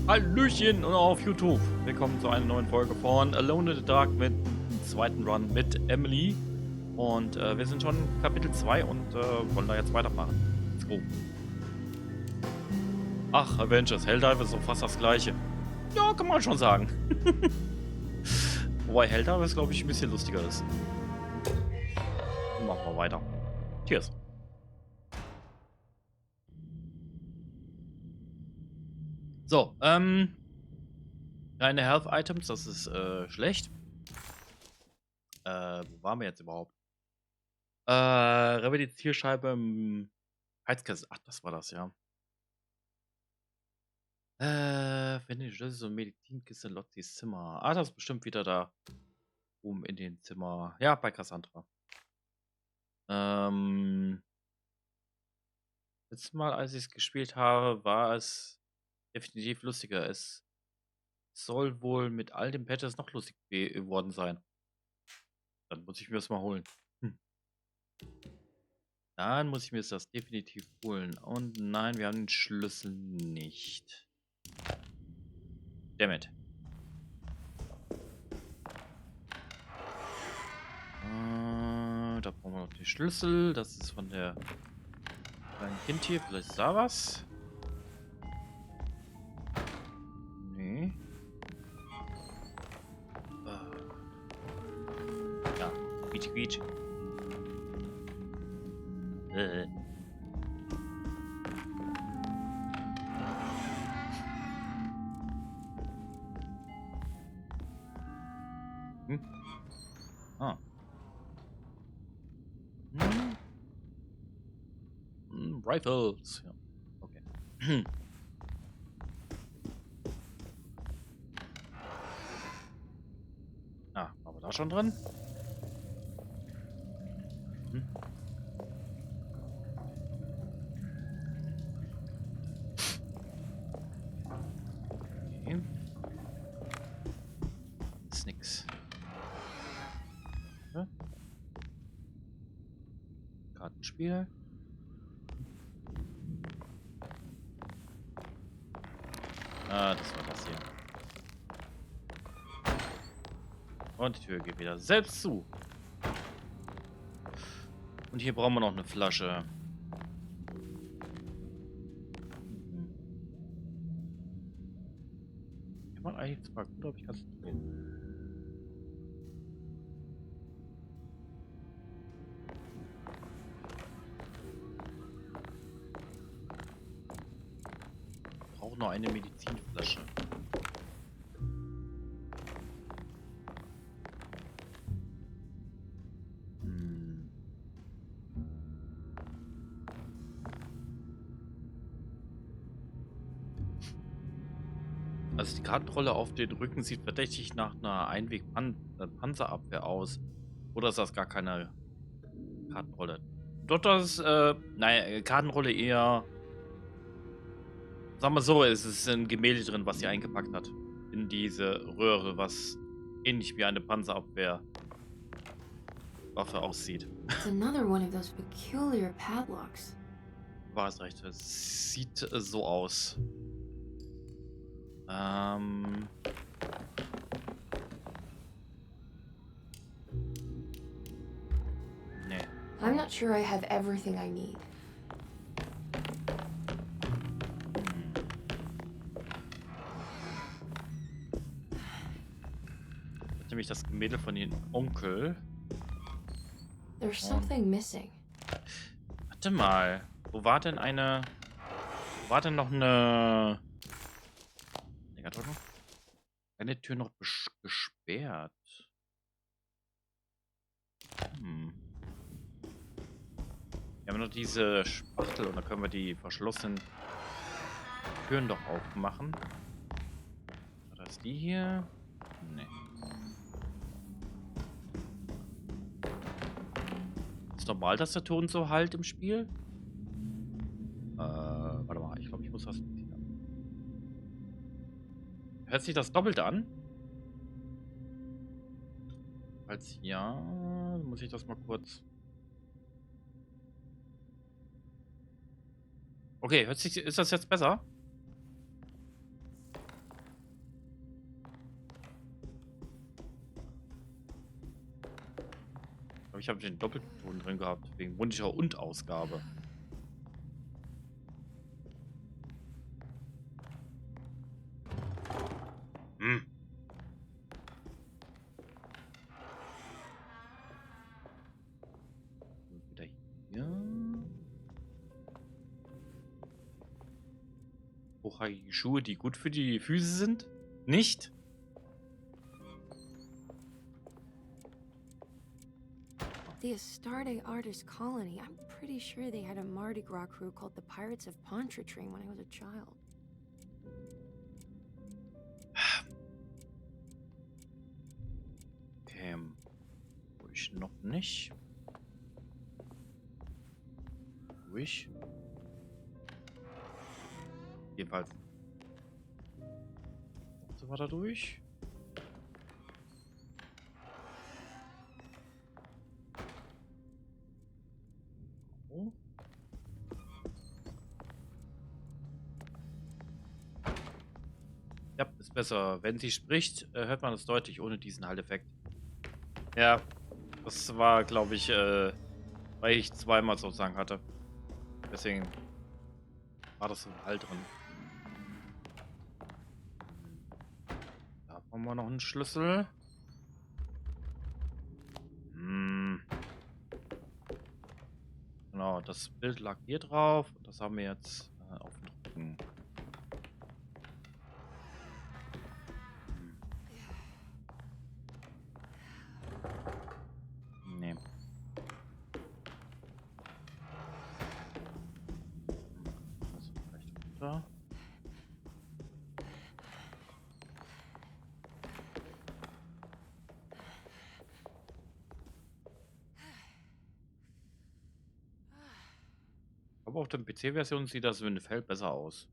Hallöchen und auf YouTube. Willkommen zu einer neuen Folge von Alone in the Dark mit dem zweiten Run mit Emily. Und wir sind schon in Kapitel 2 und wollen da jetzt weitermachen. Let's go. Ach, Avengers, Helldive ist so fast das gleiche. Ja, kann man schon sagen. Wobei Helldive ist, glaube ich, ein bisschen lustiger ist. Machen wir weiter. Cheers. So, keine Health Items, das ist schlecht. Wo waren wir jetzt überhaupt? Repariert die Zielscheibe im Heizkessel. Ach, das war das, ja. Finde ich, das ist so eine Medizinkiste in Lotzis Zimmer. Ah, das ist bestimmt wieder da oben in den Zimmer. Ja, bei Cassandra. Letztes Mal, als ich es gespielt habe, war es definitiv lustiger. Es soll wohl mit all den Patches noch lustig geworden sein. Dann muss ich mir das mal holen. Dann muss ich mir das definitiv holen. Und nein, wir haben den Schlüssel nicht. Dammit. Da brauchen wir noch den Schlüssel. Das ist von der kleinen Kind hier. Vielleicht ist da was. Nee. Ja, quietsch, quietsch. Hm? Ah. Rifles. Ja. Okay. Ah, waren wir da schon drin? Hm. Okay. Ist nix. Ja. Kartenspiel. Ah, das war das hier. Und die Tür geht wieder selbst zu. Und hier brauchen wir noch eine Flasche. Kann man eigentlich zwar gut, aber ich kann es nicht lesen. Ich brauche noch eine Medizinflasche. Also die Kartenrolle auf den Rücken sieht verdächtig nach einer Einweg-Panzerabwehr aus. Oder ist das gar keine Kartenrolle? Doch, das ist, naja, Kartenrolle eher. Sagen wir so, es ist ein Gemälde drin, was sie eingepackt hat. In diese Röhre, was ähnlich wie eine Panzerabwehrwaffe aussieht. It's another one of those peculiar padlocks. War es recht. Es sieht so aus. Nee. I'm not sure I have everything I need. Nämlich das Gemälde von ihrem Onkel. There's something missing. Warte mal. Wo war denn eine. Wo war denn noch eine. Eine Tür noch gesperrt. Wir haben noch diese Spachtel und da können wir die verschlossenen Türen doch aufmachen. War das die hier? Nee. Ist normal, dass der Ton so halt im Spiel? Warte mal, ich glaube, ich muss das. Hört sich das doppelt an? Falls ja, muss ich das mal kurz. Okay, ist das jetzt besser? ich habe den doppelten Ton drin gehabt, wegen Monitor und Ausgabe. Hm. Und wieder hier. Hochhackige Schuhe, die gut für die Füße sind? Nicht? The Astarte Artist Colony. I'm pretty sure they had a Mardi Gras crew called the Pirates of Pontchartrain when I was a child. Okay. Ruhig noch nicht. Ruhig. Jedenfalls. So war da durch. Oh. Ja, ist besser. Wenn sie spricht, hört man es deutlich ohne diesen Halt-Effekt. Ja, das war, glaube ich, weil ich zweimal sozusagen hatte. Deswegen war das so ein Halt drin. Da haben wir noch einen Schlüssel. Hm. Genau, das Bild lag hier drauf. Und das haben wir jetzt auf dem Rücken. Nee. Also vielleicht runter. Aber auf der PC-Version sieht das Feld besser aus.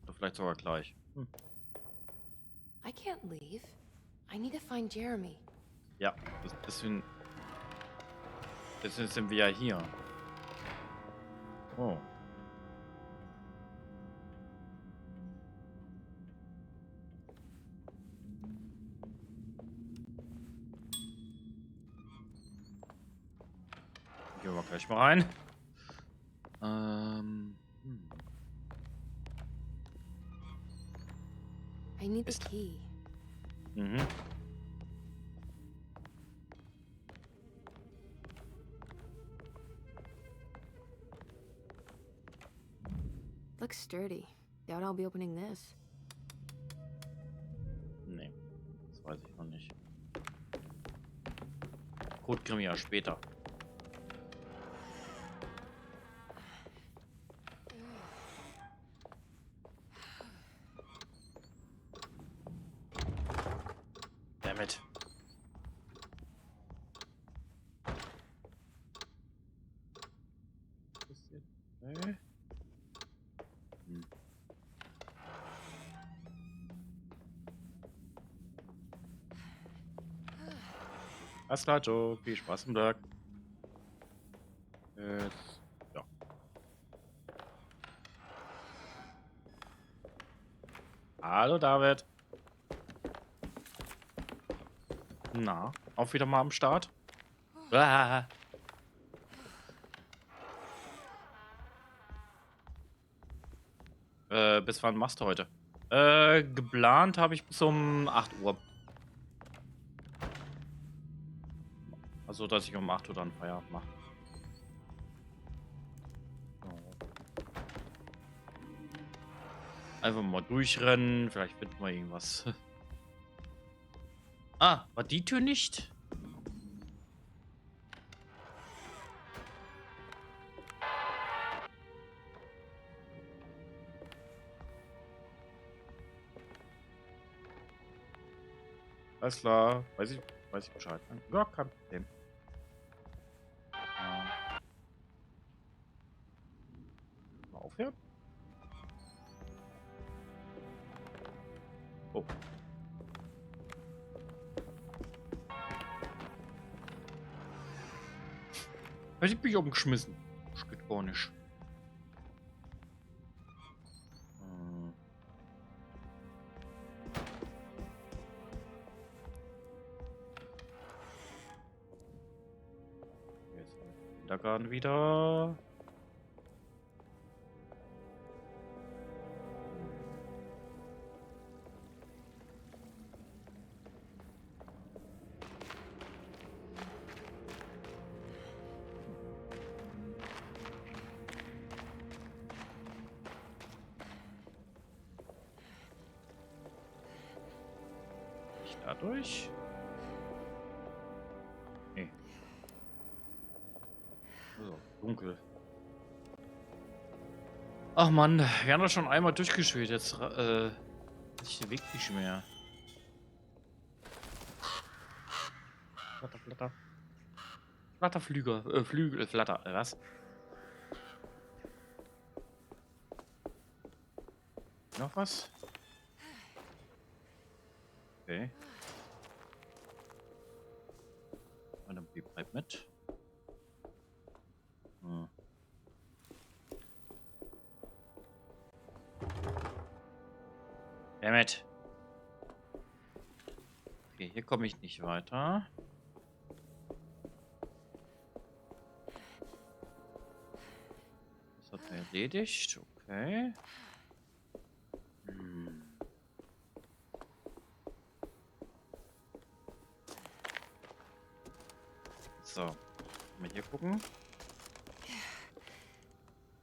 Oder vielleicht sogar gleich. Hm. I can't leave. I need to find Jeremy. Ja, deswegen sind wir ja hier. Oh. Gehen wir gleich mal rein. I need the key. Mhm. Looks sturdy. Doubt I'll be opening this. Nee, das weiß ich noch nicht. Code kriegen wir ja später. Damit. Okay. Hm. Alles klar, Joe. Viel Spaß am Tag. Ja. Hallo, David. Na, auch wieder mal am Start? Ah. Bis wann machst du heute? Geplant habe ich bis um 8 Uhr. Also, dass ich um 8 Uhr dann Feierabend mache. Einfach mal durchrennen, vielleicht finden wir irgendwas. Ah, war die Tür nicht? Alles klar, weiß ich Bescheid. Ja, kein Problem. Mal aufhören. Oh. Ich bin umgeschmissen. Das geht gar nicht. Wiedergarten wieder. Nicht dadurch. Nee. So, dunkel. Ach Mann, wir haben das schon einmal durchgespielt. Jetzt ist der Weg nicht mehr. Flatter, flatter. Flatterflüger. Flügel, Flatter. Was? Noch was? Okay. Und dann bleibt mit. Hm. Dammit. Okay, hier komme ich nicht weiter. Das hat er erledigt. Okay. Hm. So. Mal hier gucken.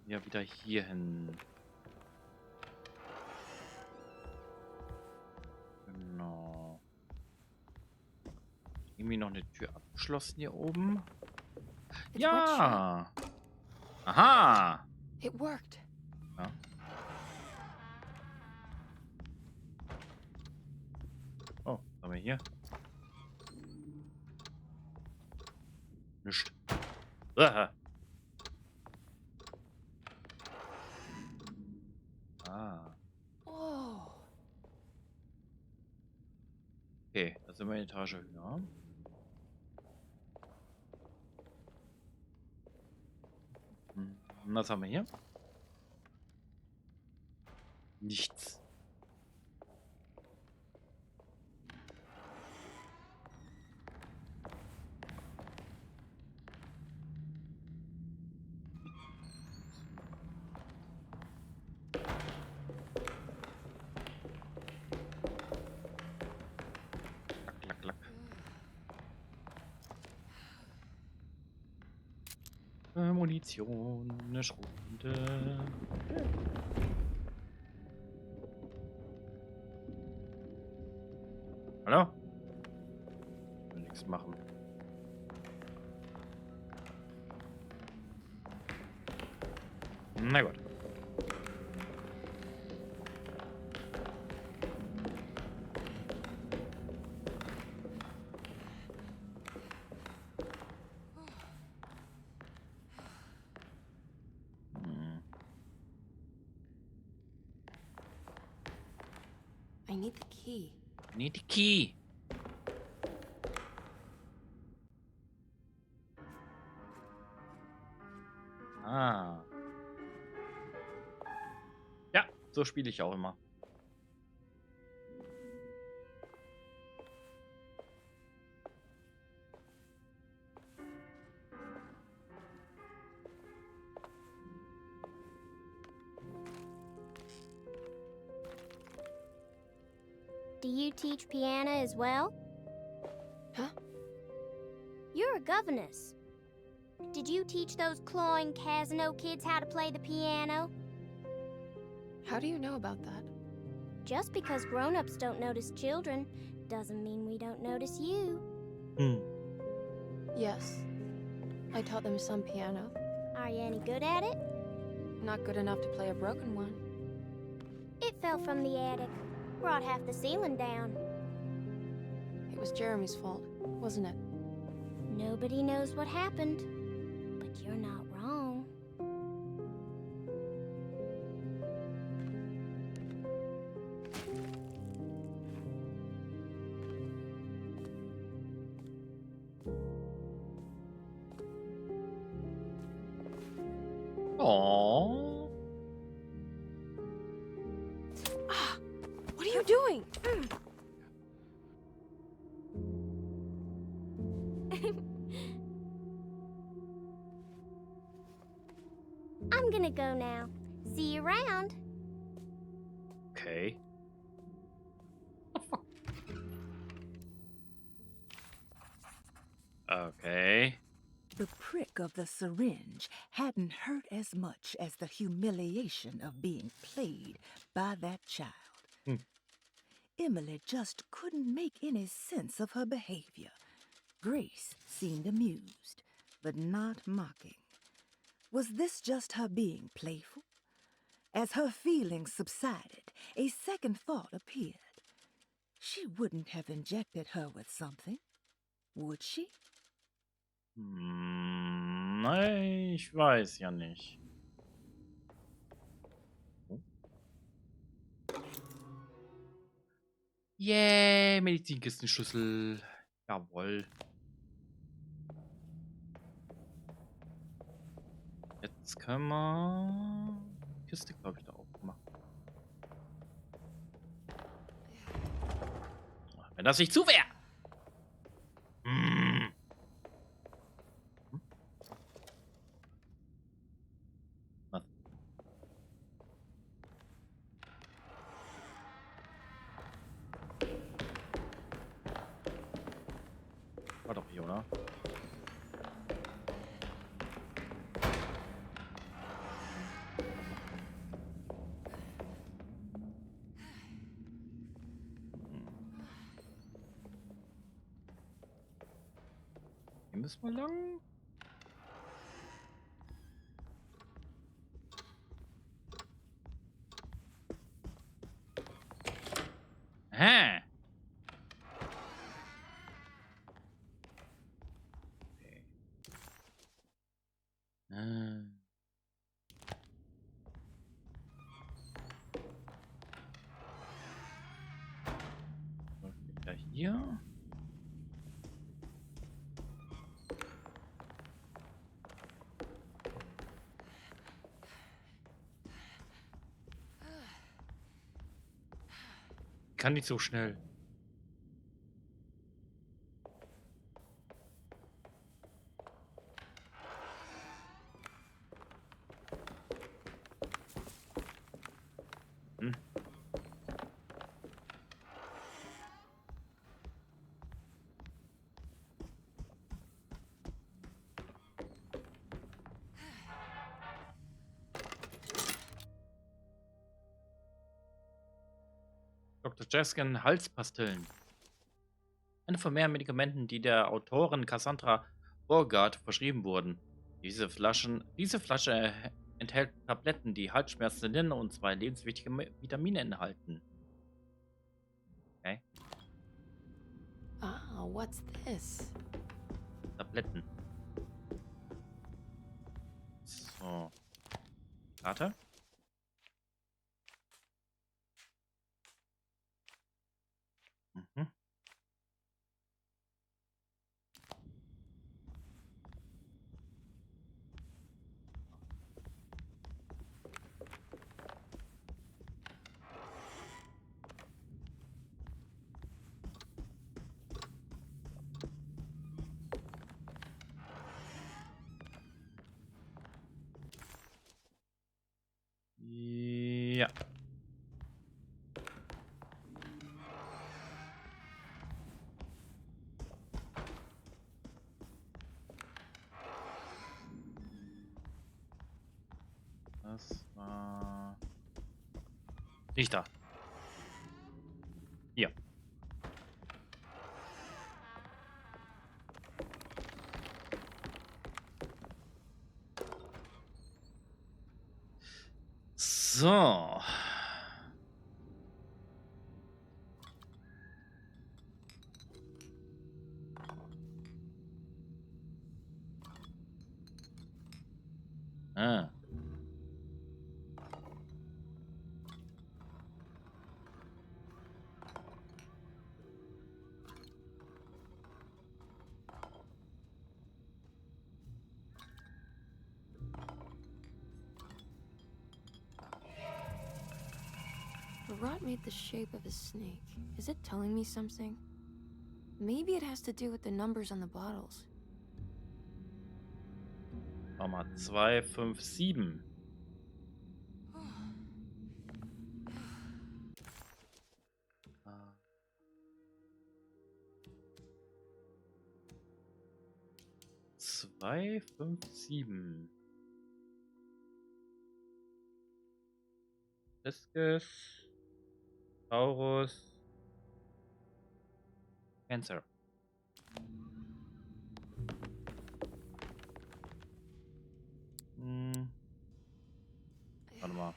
Ja, wieder hier hin. Genau. Irgendwie noch eine Tür abgeschlossen hier oben. It's wet shut. Ja. Aha. It worked. Ja. Oh, was haben wir hier? Nicht. Ah. Ah. Oh. Okay, da sind wir eine Etage höher. Und was haben wir hier? Nichts. Klack, klack, klack. Munition, eine Schrotflinte. Hallo? Will nichts machen. Na gut. I need the key. Need the key. Ah. Ja, so spiele ich auch immer. Do you teach piano as well? Huh? You're a governess. Did you teach those cloying Casino kids how to play the piano? How do you know about that? Just because grown-ups don't notice children doesn't mean we don't notice you. Yes. I taught them some piano. Are you any good at it? Not good enough to play a broken one. It fell from the attic. Brought half the ceiling down. It was Jeremy's fault, wasn't it? Nobody knows what happened, but you're not wrong. Oh. What are you doing? go now. See you around. Okay. Okay. The prick of the syringe hadn't hurt as much as the humiliation of being played by that child. Hmm. Emily just couldn't make any sense of her behavior. Grace seemed amused, but not mocking. Was this just her being playful? As her feelings subsided, a second thought appeared. She wouldn't have injected her with something, would she? Nein, ich weiß ja nicht. Oh. Yay, Medizinkistenschlüssel. Jawohl. Jetzt können wir die Kiste, glaube ich, da aufmachen. Wenn das nicht zu wäre. Hm. Was? War doch hier, oder? Hier müssen wir lang. Hä? Okay. Läuft wieder hier. Kann nicht so schnell. Hm. Dr. Jaskin Halspastillen. Eine von mehreren Medikamenten, die der Autorin Cassandra Borgard verschrieben wurden. Diese Flasche enthält Tabletten, die Halsschmerzen lindern und 2 lebenswichtige Vitamine enthalten. Okay. Oh, what's this? Tabletten. So. Karte. Mhm. Ja. Das war nicht da. Hier. So. Ah. The rod made the shape of a snake. Is it telling me something? Maybe it has to do with the numbers on the bottles. Nummer 257. 3, 5, 7. Discus, Taurus, Cancer. Hm. Warte mal.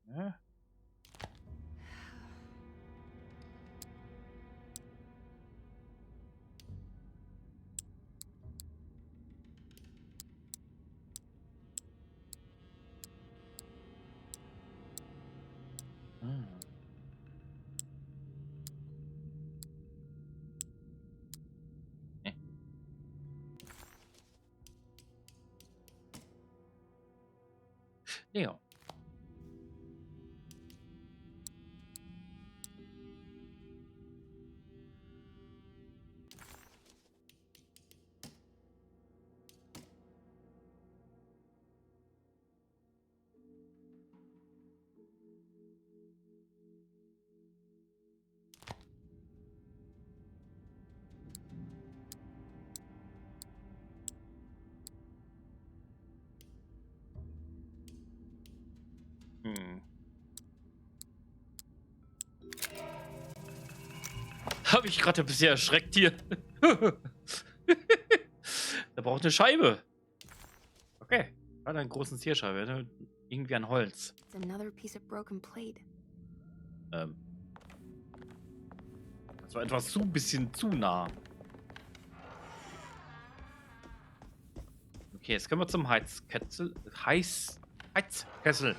Ja. Hm. Nee. Ja. Hm. Habe ich gerade ein bisschen erschreckt hier. Der braucht eine Scheibe. Okay. Gerade eine große Zierscheibe. Ne? Irgendwie ein Holz. It's another piece of broken plate. Das war etwas ein bisschen zu nah. Okay, jetzt können wir zum Heizkessel. Heizkessel.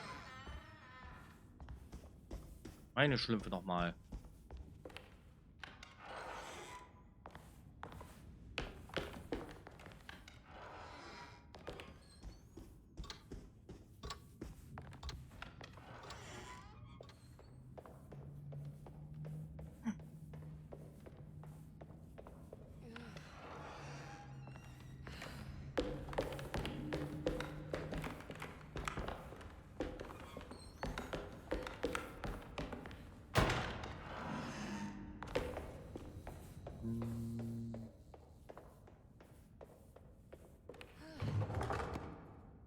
Meine Schlümpfe nochmal.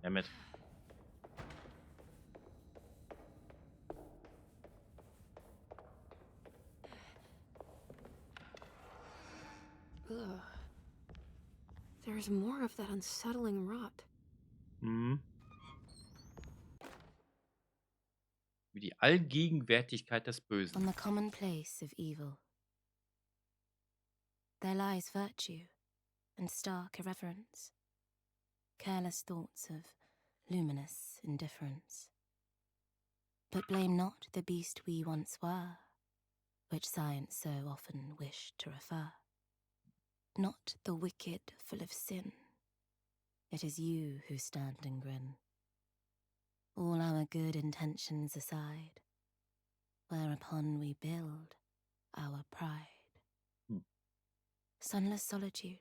Ja, mit. Ugh. There's more of that unsettling rot. Hm. Wie die Allgegenwärtigkeit des Bösen. On the common place of evil, there lies virtue and stark irreverence, careless thoughts of luminous indifference. But blame not the beast we once were, which science so often wished to refer. Not the wicked full of sin, it is you who stand and grin. All our good intentions aside, whereupon we build our pride. Sunless solitude,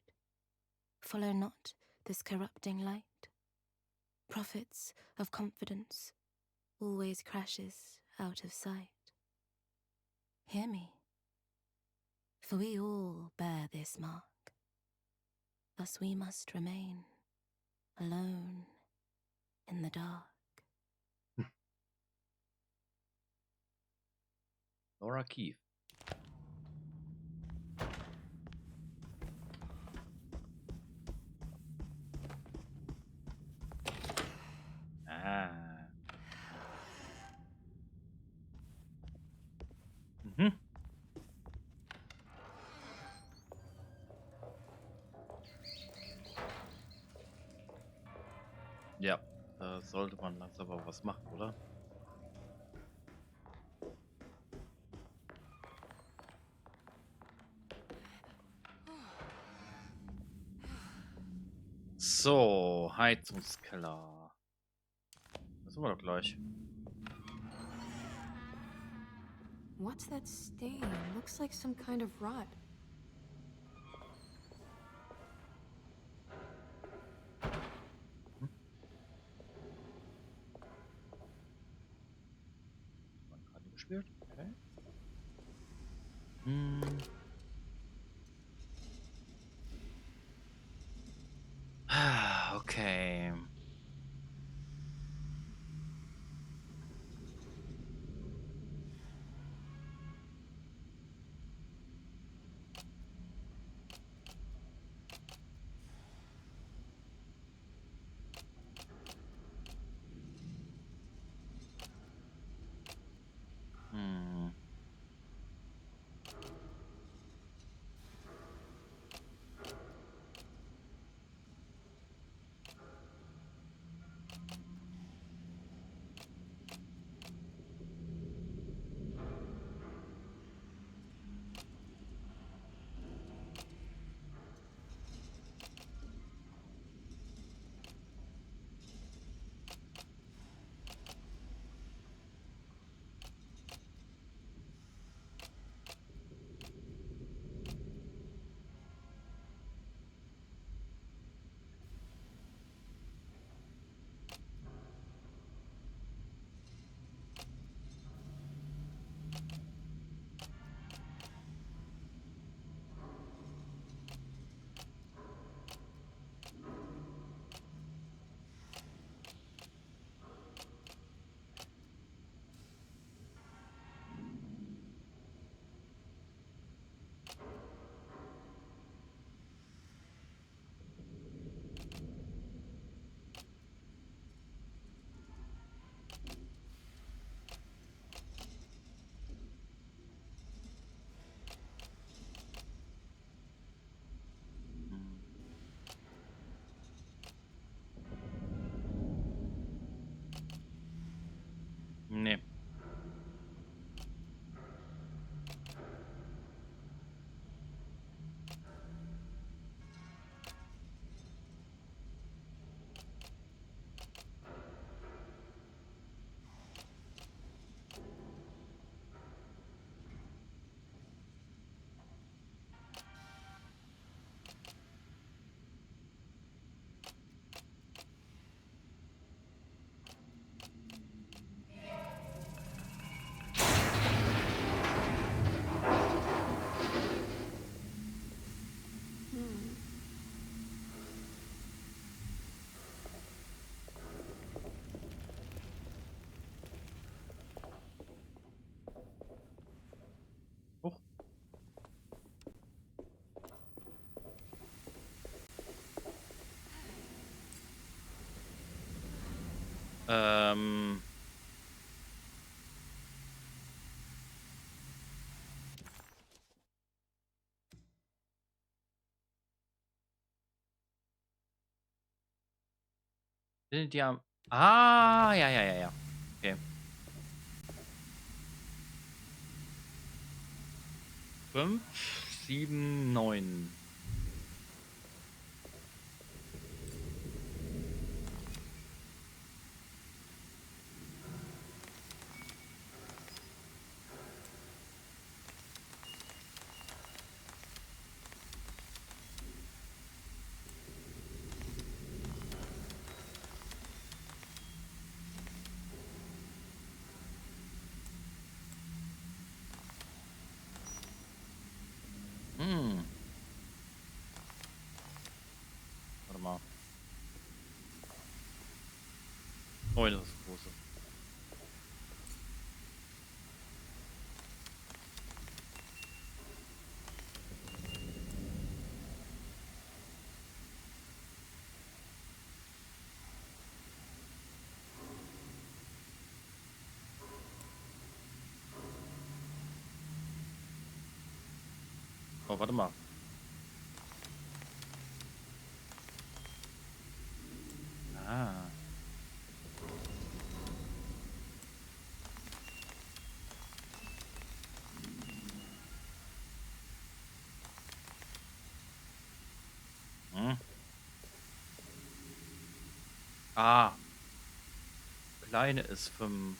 follow not this corrupting light. Prophets of confidence always crashes out of sight. Hear me, for we all bear this mark. Thus we must remain alone in the dark. Laura Keith. Ah. Mhm. Ja, da sollte man langsam aber was machen, oder? So, Heizungskeller. Das sind wir doch gleich. What's that stain? Looks like some kind of rot. gespielt? Okay. Hm. Ah, okay. Hm. Hm. Nee. Hmm. Huch. Ähm. Sind die am. Ah, ja, ja, ja, ja. Okay. 5, 7, 9. Hm. Warte mal. Oh, das ist große. Oh, warte mal. Ah. Hm. Ah. Kleine ist 5.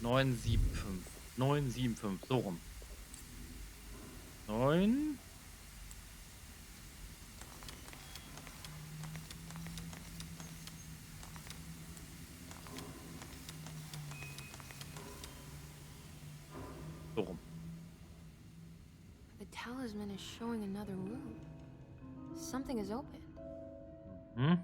9, 7, 5. 9, 7, 5. So rum. 9. So rum. The talisman is showing another room. Something is open. Hm?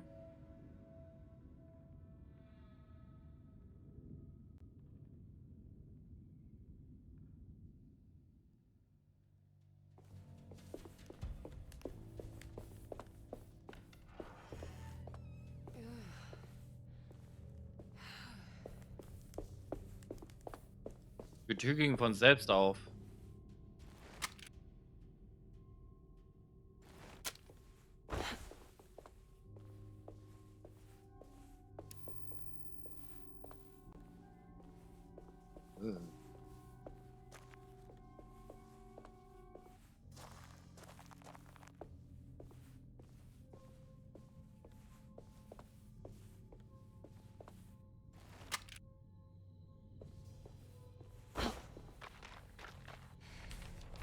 Die Tür ging von selbst auf.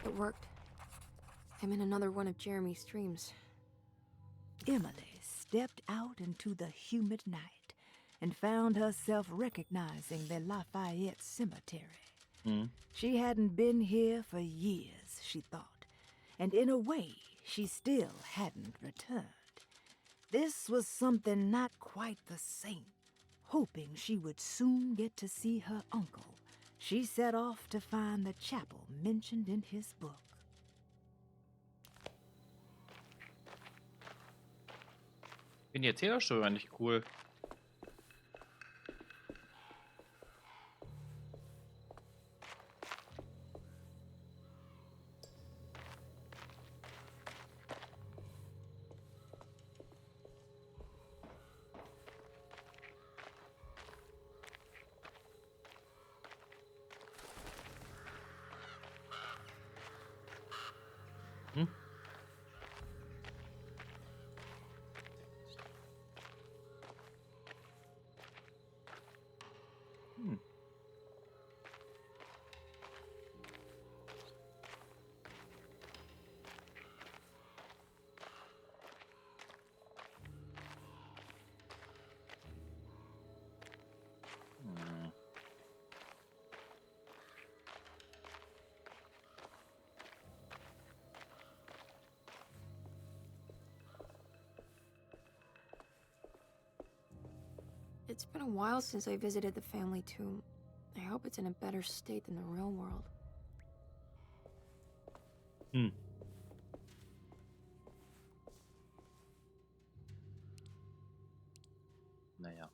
It worked. I'm in another one of Jeremy's dreams. Emily stepped out into the humid night and found herself recognizing the Lafayette Cemetery. Hm. She hadn't been here for years, she thought, and in a way, she still hadn't returned. This was something not quite the same. Hoping she would soon get to see her uncle, she set off to find the chapel mentioned in his book. Bin jetzt hier schon nicht cool. Hm? Hm. Hm. It's been a while since I visited the family tomb. I hope it's in a better state than the real world. Hm. Naja.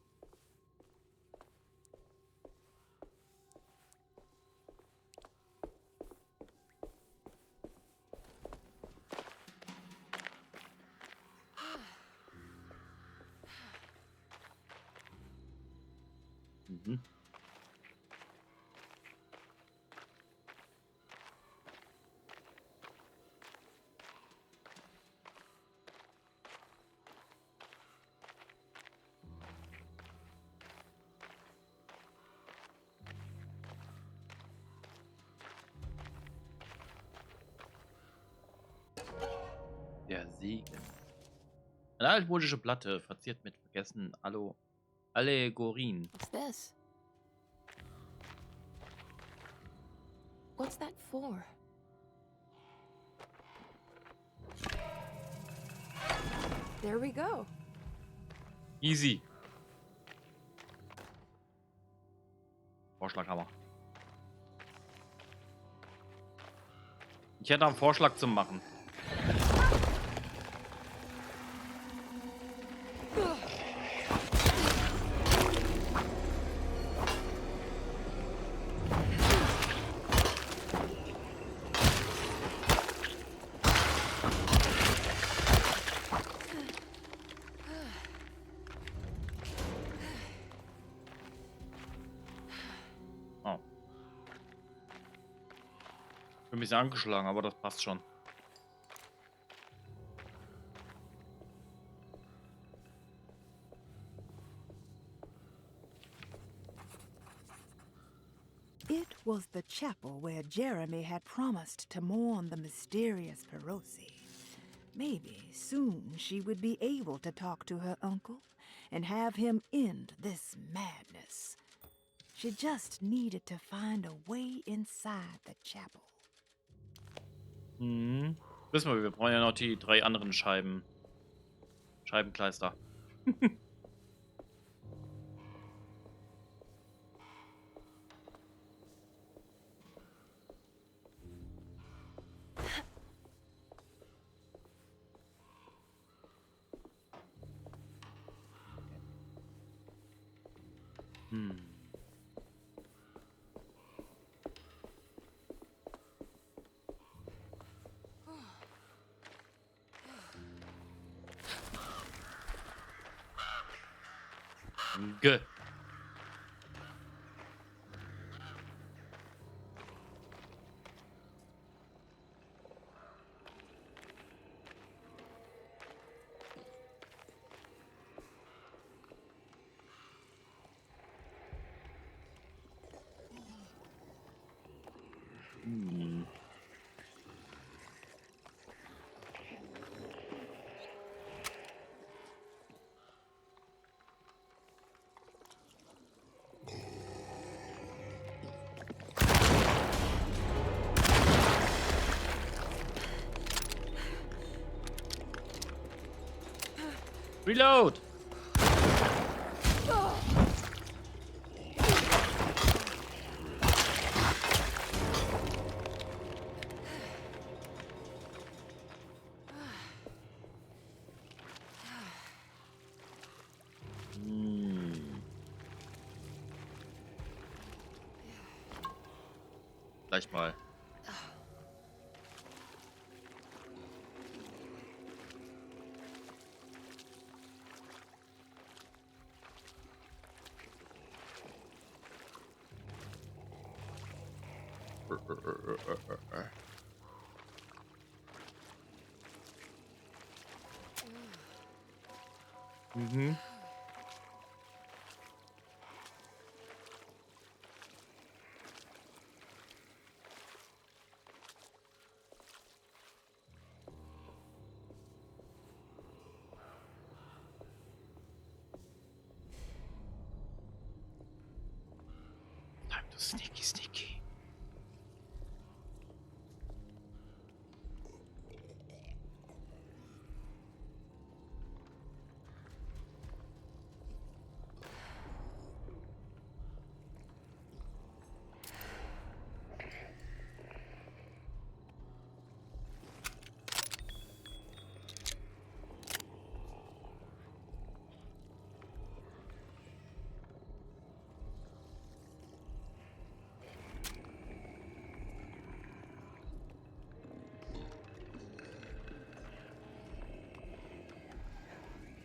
Mhm. Der Segen. Eine altmodische Platte, verziert mit vergessenen Allegorien. What's this? What's that for? There we go. Easy. Vorschlaghammer. Ich hätte einen Vorschlag zu machen. Oh. Ich bin ein bisschen angeschlagen, aber das passt schon. It was the chapel where Jeremy had promised to mourn the mysterious Perosi. Maybe soon she would be able to talk to her uncle and have him end this madness. She just needed to find a way inside the chapel. Hm. Wissen wir brauchen ja noch die 3 anderen Scheibenkleister. Hm. G. Hm. Reload! Hm. Gleich mal. Mhm. Time to sneaky, sneaky.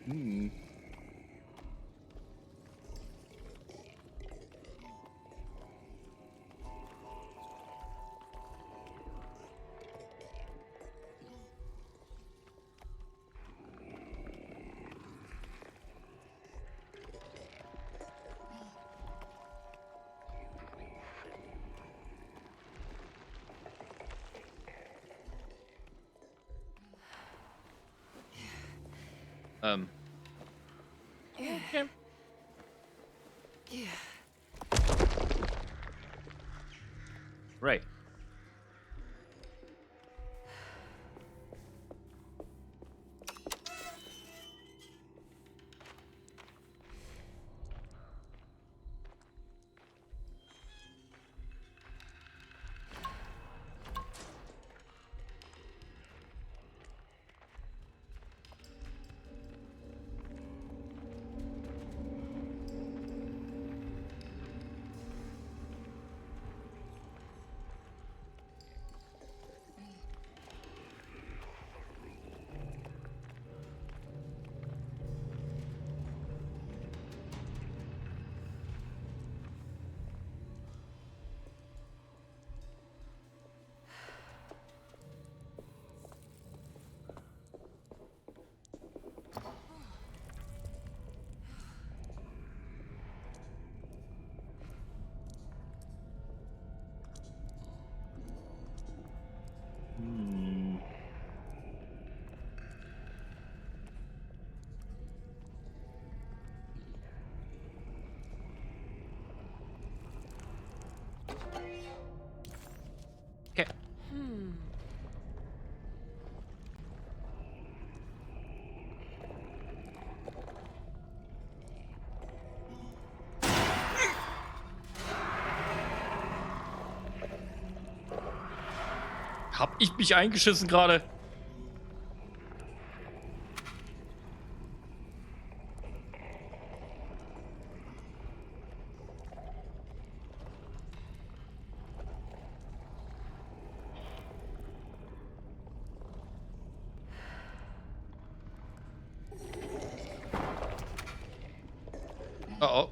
Hm. Okay. Right. Hab ich mich eingeschissen gerade? Oh oh.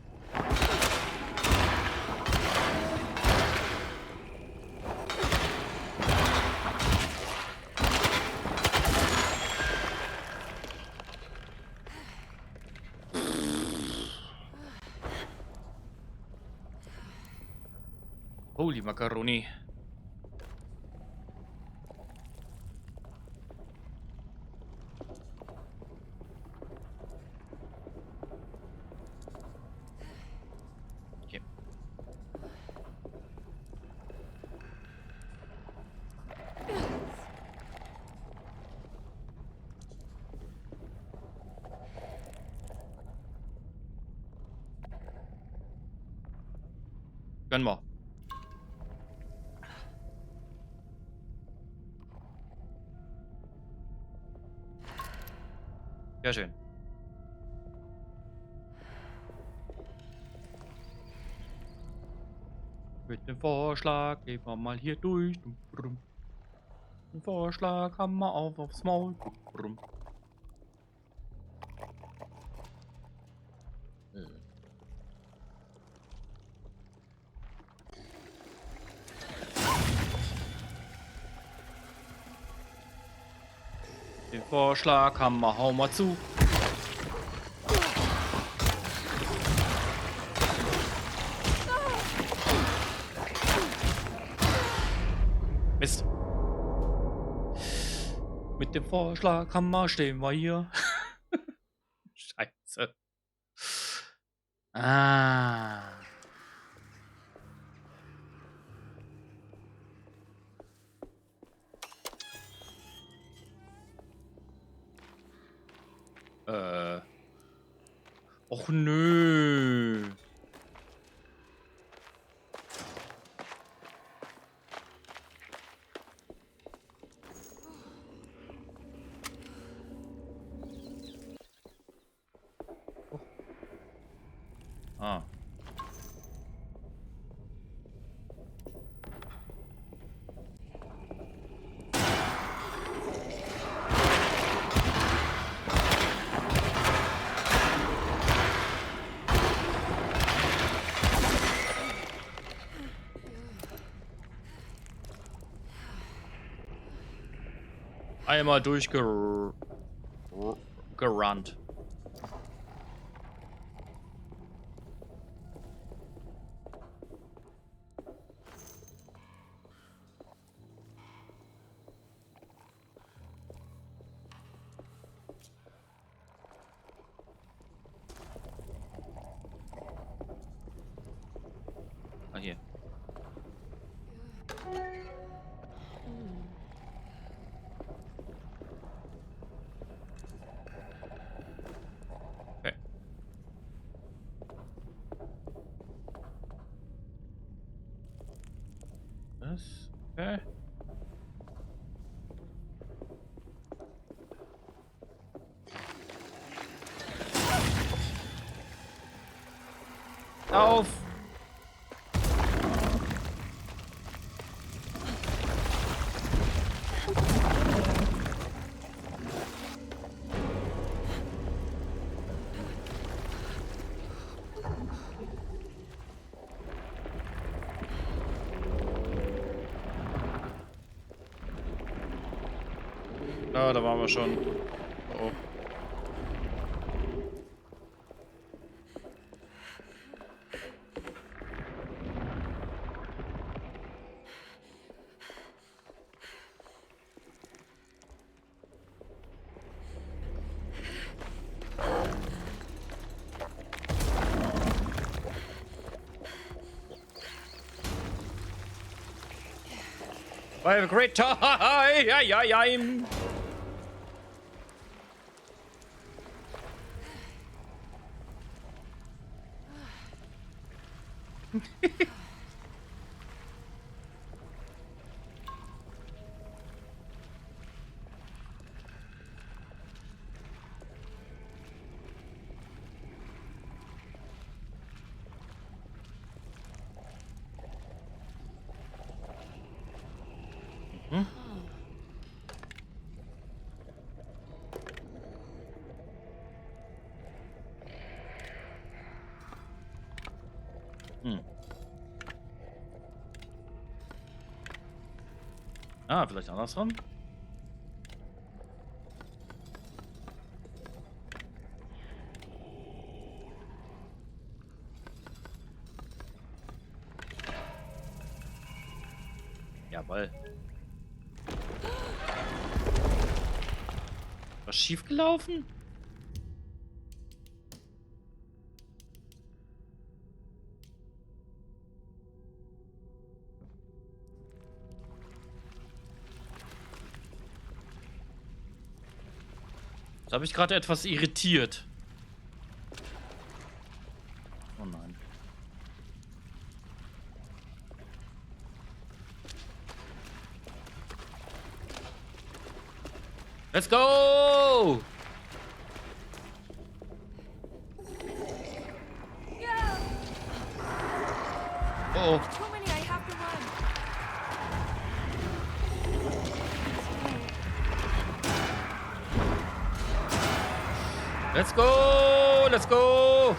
Holy Macaroni. Okay. Gönn mal. Sehr schön. Mit dem Vorschlag gehen wir mal hier durch. Den Vorschlag haben wir aufs Maul. Den Vorschlag haben wir, hau mal zu. Mist. Mit dem Vorschlag Hammer stehen wir hier. Scheiße. Ah. Och nö. Ah. Einmal durchgerannt. Ah, hier. Okay. Das. Okay. Auf! Ja, da waren wir schon. Oh. I have a great time. Ah, vielleicht andersrum? Jawohl. Was schiefgelaufen? Da habe ich gerade etwas irritiert. Oh nein. Let's go! Oh, oh. Too many, I have to run. Let's go! Let's go!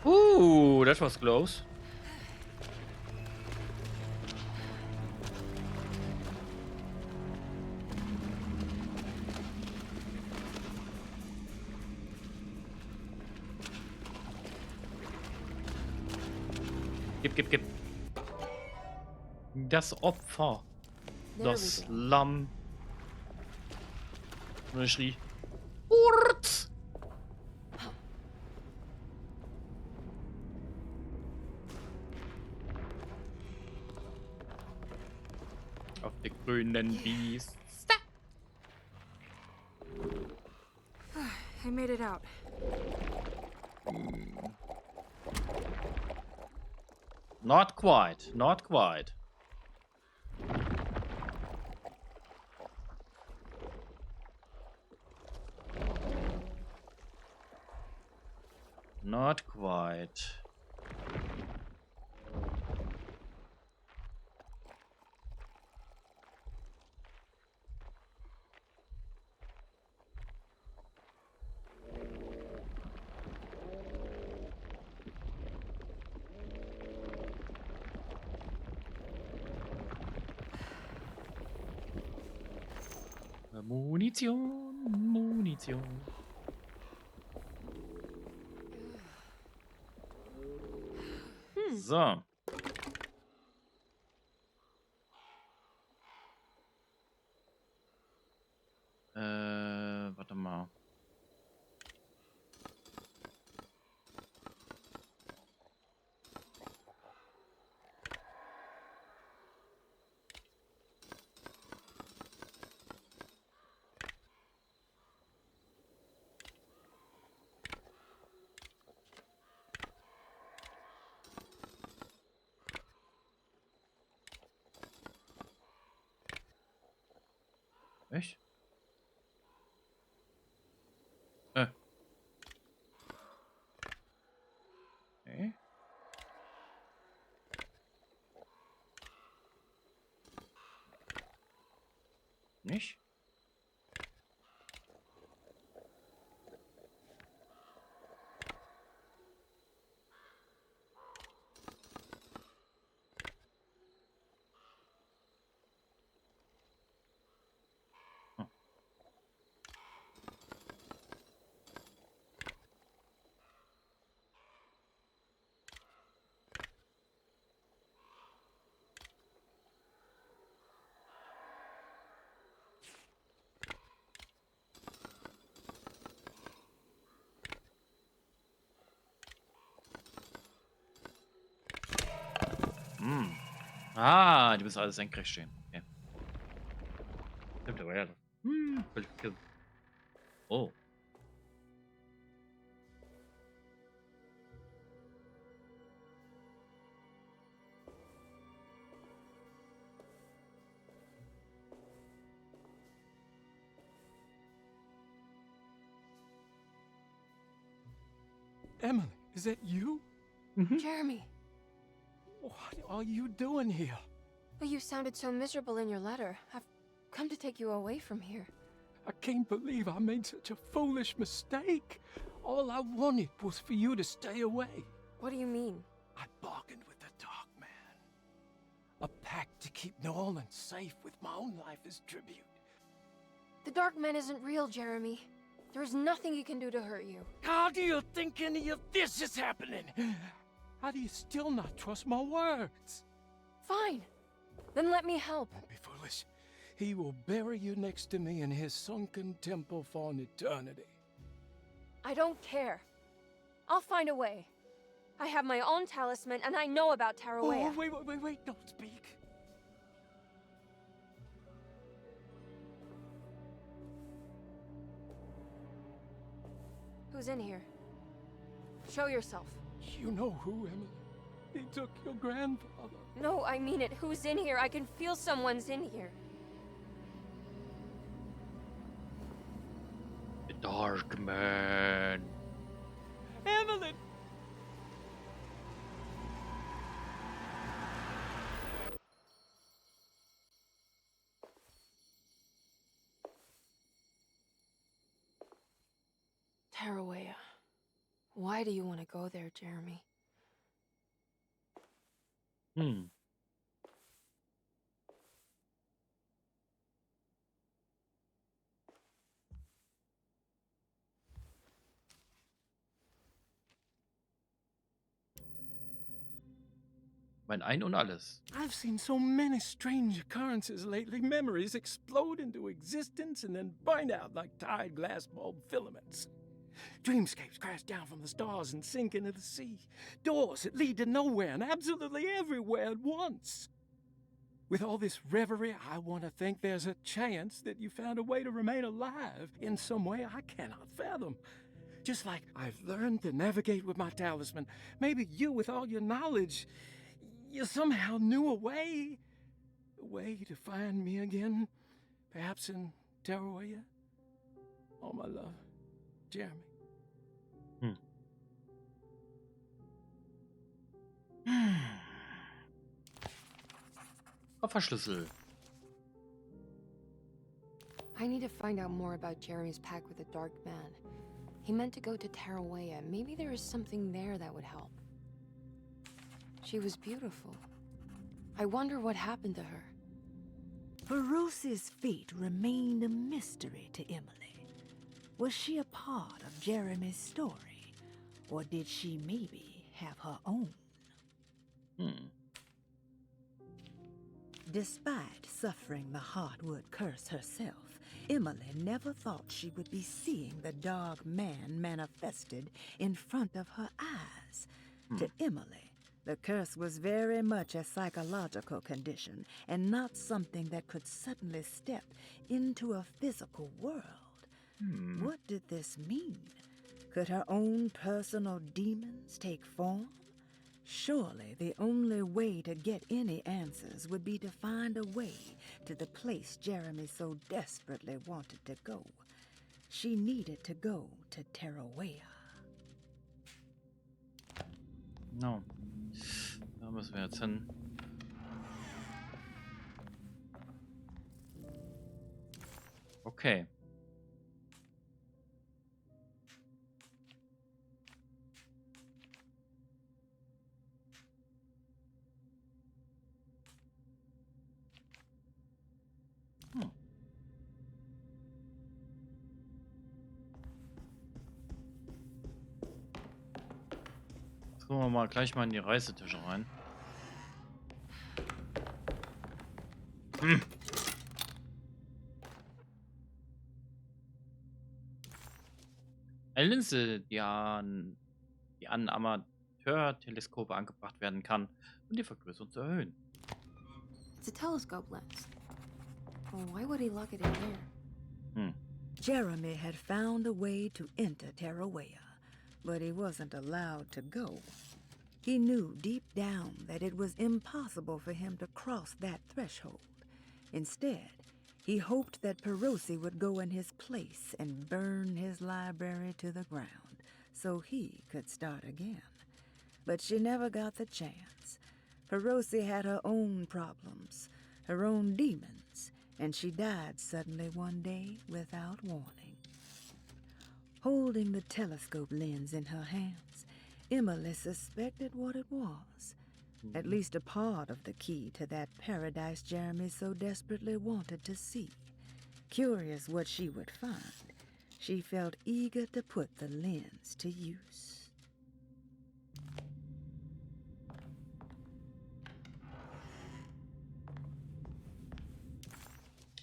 Ooh, that was close. Gib. Das Opfer. There we Das go. Lamm. Und er schrie. Urt! Auf der grünen Wiese. I made it out. Not quite, not quite. Not quite. Munition. So. Warte mal. Echt? Okay. Nicht? Hm. Ah, die müssen alles senkrecht stehen. Okay. Stimmt aber ja. Völlig vergessen. Oh. Emily, is that you? Jeremy, What are you doing here? well, you sounded so miserable in your letter. I've come to take you away from here. I can't believe I made such a foolish mistake. All I wanted was for you to stay away. What do you mean? I bargained with the Dark Man. A pact to keep New Orleans safe with my own life as tribute. The Dark Man isn't real, Jeremy. There's nothing he can do to hurt you. How do you think any of this is happening? How do you still not trust my words? Fine. Then let me help. Don't be foolish. He will bury you next to me in his sunken temple for an eternity. I don't care. I'll find a way. I have my own talisman, and I know about Tarawea. Oh, wait, don't speak. Who's in here? Show yourself. You know who, Emily. He took your grandfather. No, I mean it. Who's in here? I can feel someone's in here. The Dark Man. Evelyn! Tarawea. Why do you want to go there, Jeremy? Mein Ein und Alles. I've seen so many strange occurrences lately. Memories explode into existence and then burn out like tired glass bulb filaments. Dreamscapes crash down from the stars and sink into the sea. Doors that lead to nowhere and absolutely everywhere at once. With all this reverie, I want to think there's a chance that you found a way to remain alive in some way I cannot fathom. Just like I've learned to navigate with my talisman, maybe you, with all your knowledge, you somehow knew a way to find me again, perhaps in Tarawea. Oh, my love, Jeremy. Kofferschlüssel. I need to find out more about Jeremy's pact with the Dark Man. He meant to go to Tarawea. Maybe there is something there that would help. She was beautiful. I wonder what happened to her. Ferocious fate remained a mystery to Emily. Was she a part of Jeremy's story, or did she maybe have her own? Despite suffering the Heartwood curse herself, Emily never thought she would be seeing the Dark Man manifested in front of her eyes. To Emily, the curse was very much a psychological condition and not something that could suddenly step into a physical world. What did this mean? Could her own personal demons take form? Surely the only way to get any answers would be to find a way to the place Jeremy so desperately wanted to go. She needed to go to Tarawea. No. Da müssen wir jetzt hin. Okay. Gucken wir mal gleich mal in die Reisetische rein. Eine Linse, die an Amateurteleskope angebracht werden kann, um die Vergrößerung zu erhöhen. It's a telescope lens. Well, why would he lock it in there? Jeremy had found a way to enter Tarawea, but he wasn't allowed to go. He knew deep down that it was impossible for him to cross that threshold. Instead, he hoped that Perosi would go in his place and burn his library to the ground so he could start again. But she never got the chance. Perosi had her own problems, her own demons, and she died suddenly one day without warning. Holding the telescope lens in her hands, Emily suspected what it was. At least a part of the key to that paradise Jeremy so desperately wanted to see. Curious what she would find, she felt eager to put the lens to use.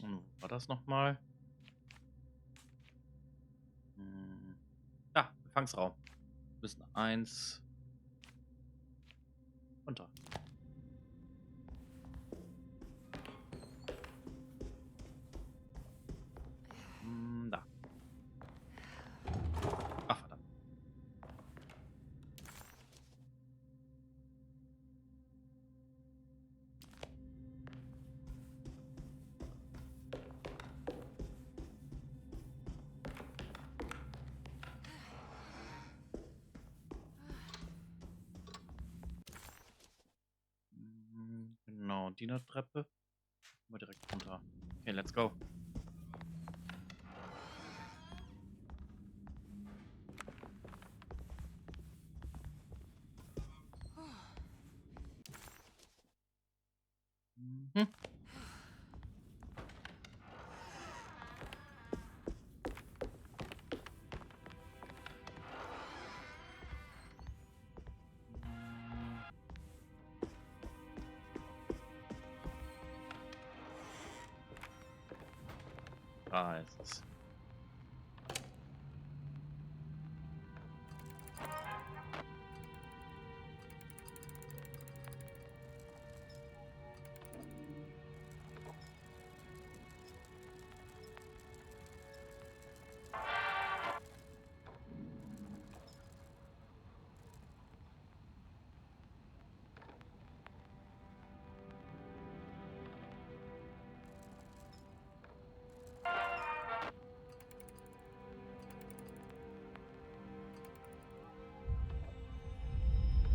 Und wo war das nochmal? Da, Empfangsraum. Wir müssen 1 runter. Da. Ach, verdammt. Genau, Dienertreppe. Mal direkt runter. Okay, let's go. Mhm. Da ist es.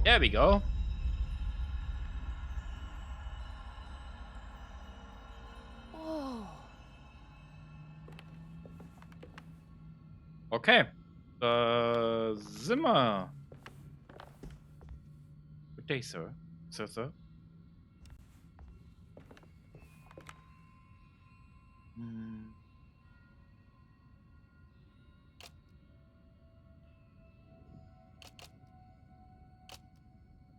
There we go. Whoa. Okay. Da sind wir. Good day, sir. Sir.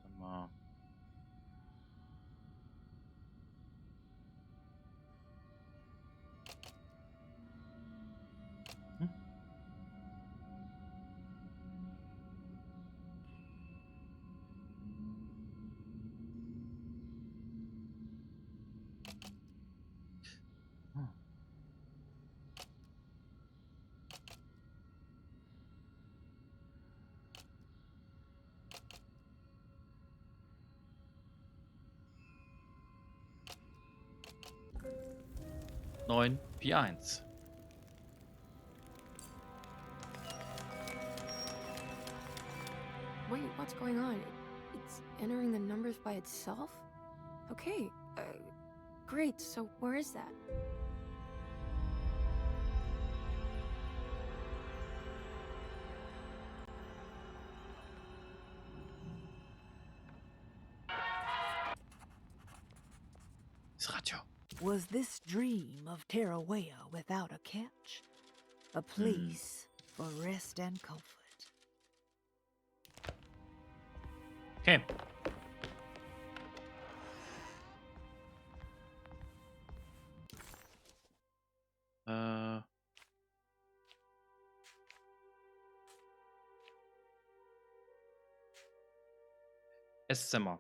Warte mal. Hm? Hm. Neun, 4, 1. Wait, what's going on? It's entering the numbers by itself? Okay, great, so where is that? Das Radio. Was this dream of Tarawea without a catch? A place for rest and comfort. Okay. Esszimmer.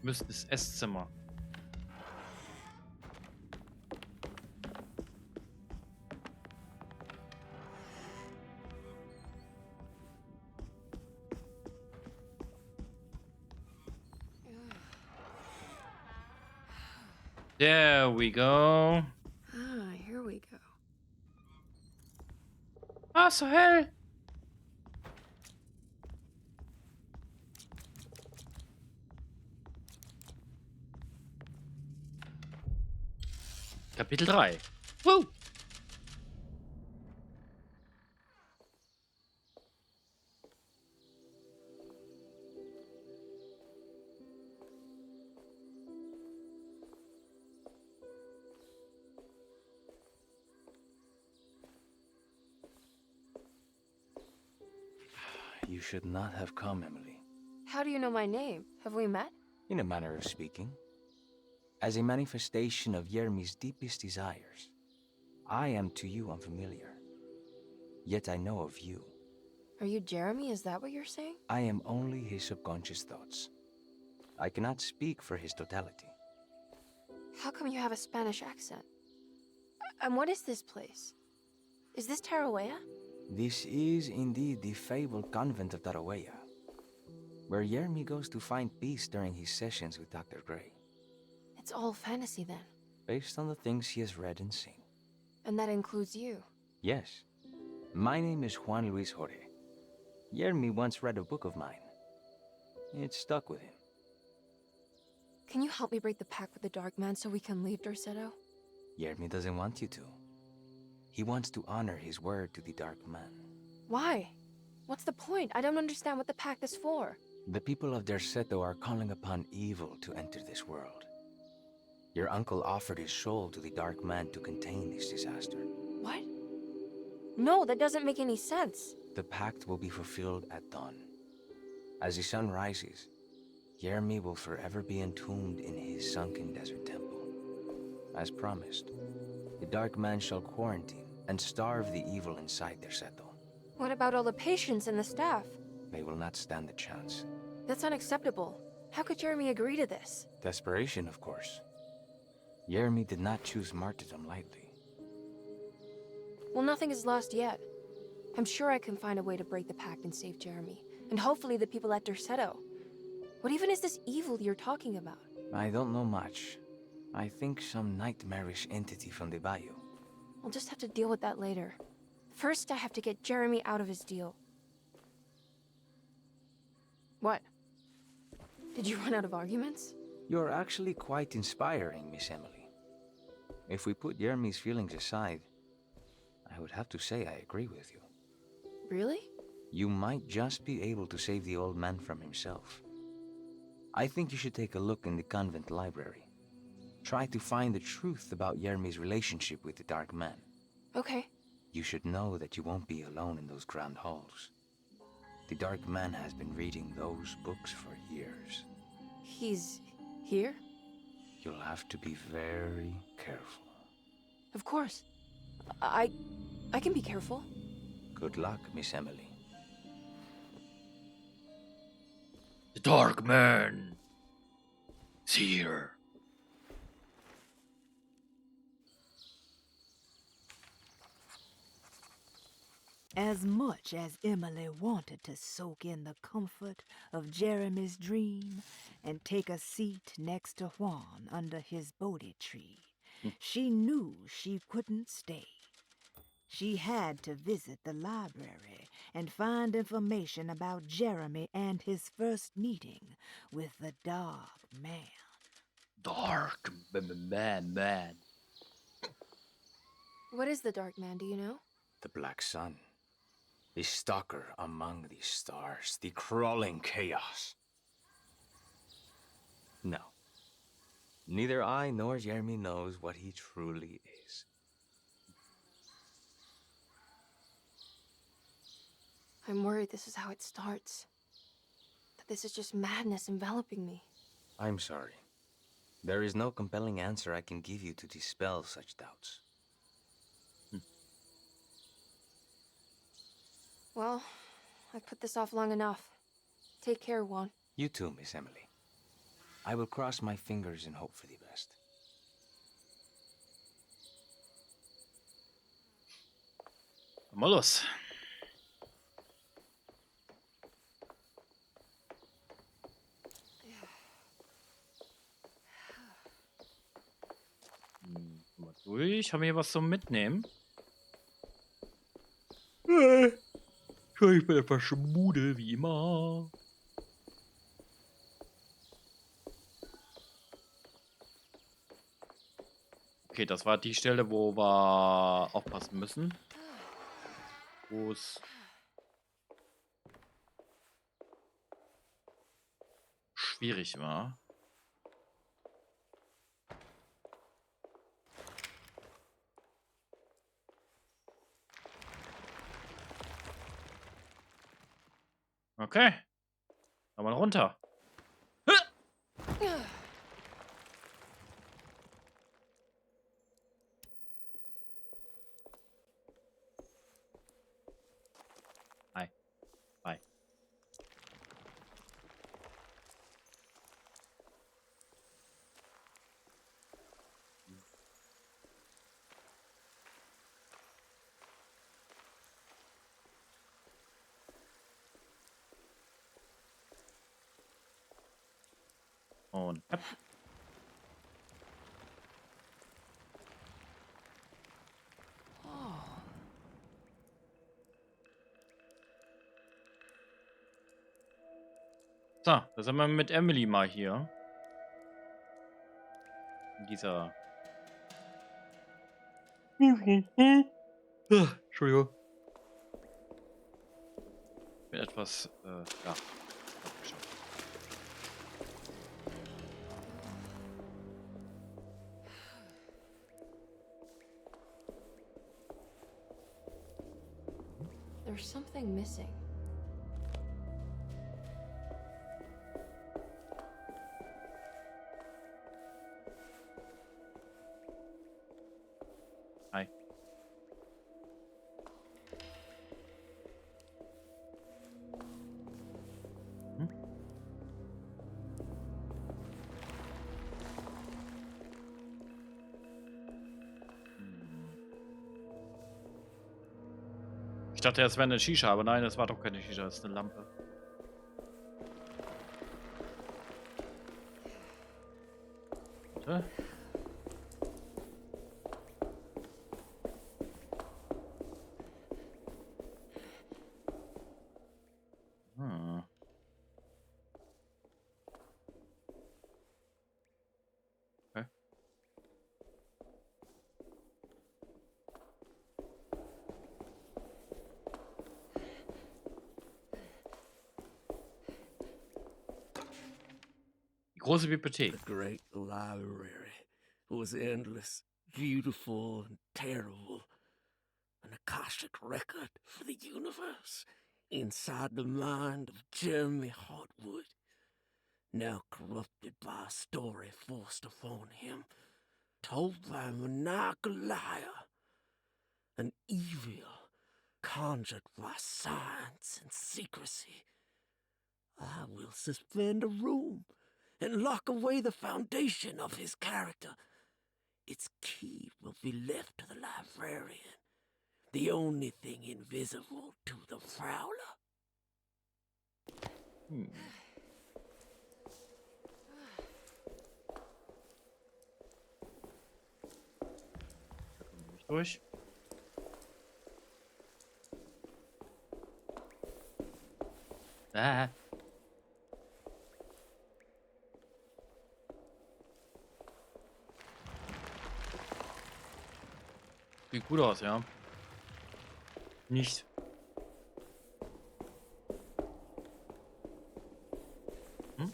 Müsste das Esszimmer. There we go. Here we go. Ah, so hell. Kapitel 3. Woo! You should not have come, Emily. How do you know my name? Have we met? In a manner of speaking. As a manifestation of Yermi's deepest desires, I am to you unfamiliar. Yet I know of you. Are you Jeremy? Is that what you're saying? I am only his subconscious thoughts. I cannot speak for his totality. How come you have a Spanish accent? And what is this place? Is this Tarawea? This is indeed the fabled convent of Tarawea, where Yermi goes to find peace during his sessions with Dr. Gray. It's all fantasy then. Based on the things he has read and seen. And that includes you. Yes. My name is Juan Luis Jorge. Yermi once read a book of mine. It stuck with him. Can you help me break the pact with the Dark Man so we can leave Dorsetto? Yermi doesn't want you to. He wants to honor his word to the Dark Man. Why? What's the point? I don't understand what the pact is for. The people of Dorsetto are calling upon evil to enter this world. Your uncle offered his soul to the Dark Man to contain this disaster. What? No, that doesn't make any sense. The pact will be fulfilled at dawn. As the sun rises, Yermi will forever be entombed in his sunken desert temple. As promised, the Dark Man shall quarantine and starve the evil inside Dorsetto. What about all the patients and the staff? They will not stand a chance. That's unacceptable. How could Jeremy agree to this? Desperation, of course. Yermi did not choose martyrdom lightly. Well, nothing is lost yet. I'm sure I can find a way to break the pact and save Jeremy. And hopefully the people at Dorsetto. What even is this evil you're talking about? I don't know much. I think some nightmarish entity from the bayou. I'll just have to deal with that later. First, I have to get Jeremy out of his deal. What? Did you run out of arguments? You're actually quite inspiring, Miss Emily. If we put Yermi's feelings aside, I would have to say I agree with you. Really? You might just be able to save the old man from himself. I think you should take a look in the convent library. Try to find the truth about Yermi's relationship with the Dark Man. Okay. You should know that you won't be alone in those grand halls. The Dark Man has been reading those books for years. He's here? You'll have to be very careful. Of course. I can be careful. Good luck, Miss Emily. The Dark Man is here. As much as Emily wanted to soak in the comfort of Jeremy's dream and take a seat next to Juan under his Bodhi tree, she knew she couldn't stay. She had to visit the library and find information about Jeremy and his first meeting with the Dark Man. Dark man. What is the Dark Man, do you know? The Black Sun. The stalker among the stars. The crawling chaos. No. Neither I nor Jeremy knows what he truly is. I'm worried this is how it starts. That this is just madness enveloping me. I'm sorry. There is no compelling answer I can give you to dispel such doubts. Well, I've put this off long enough. Take care, Juan. You too, Miss Emily. I will cross my fingers and hope for the best. Mal los. Mal durch. Haben wir hier was zum Mitnehmen? Ich bin etwas schmude, wie immer. Okay, das war die Stelle, wo wir aufpassen müssen. Wo es schwierig war. Okay. Mal runter. Hi. Hi. Und hopp. So, da sind wir mit Emily mal hier. In dieser. Entschuldigung. Mit etwas, ja. There's something missing. Hi. Hm? Ich dachte, es wäre eine Shisha, aber nein, es war doch keine Shisha, es ist eine Lampe. Warte. Hm. Okay. Die große Bibliothek. The great library was endless, beautiful, and terrible. An Akashic record for the universe inside the mind of Jeremy Hartwood, now corrupted by a story forced upon him, told by a maniacal liar, an evil conjured by science and secrecy. I will suspend a room and lock away the foundation of his character. Its key will be left to the librarian, the only thing invisible to the Prowler. Da kommen wir nicht durch. Ah. Sieht gut aus, ja. Nicht. Hm?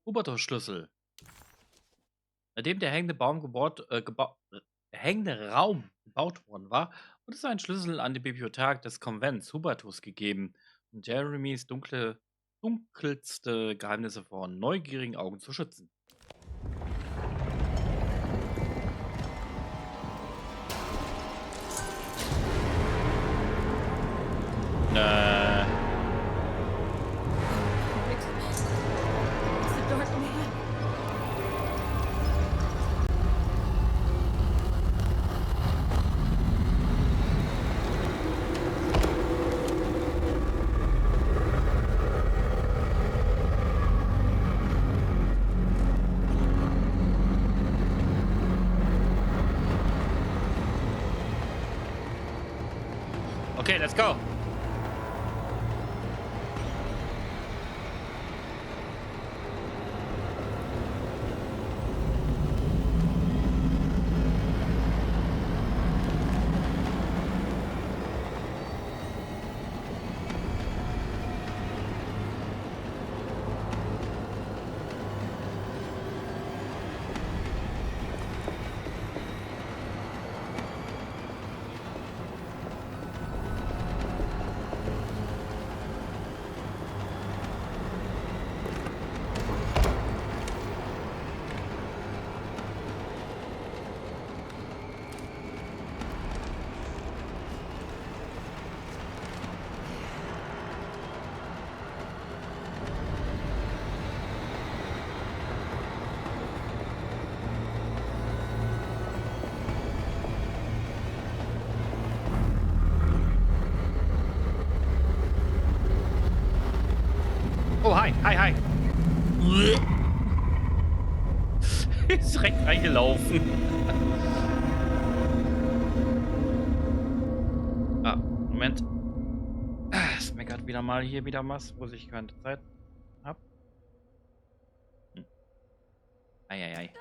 Hubertus-Schlüssel. Nachdem der hängende hängende Raum gebaut worden war, wurde es ein Schlüssel an die Bibliothek des Konvents Hubertus gegeben, um Jeremys dunkelste Geheimnisse vor neugierigen Augen zu schützen. It's the dark man. Okay, let's go. Oh, hi, hi, hi. Ist direkt reingelaufen. Ah, Moment. Es meckert wieder mal hier wieder was, wo ich keine Zeit habe. Eieiei.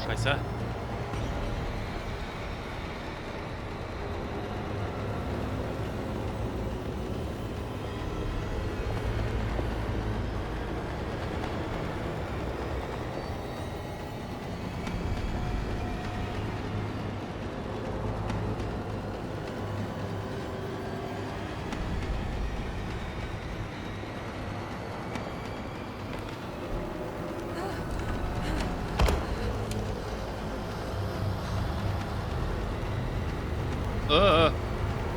Scheiße.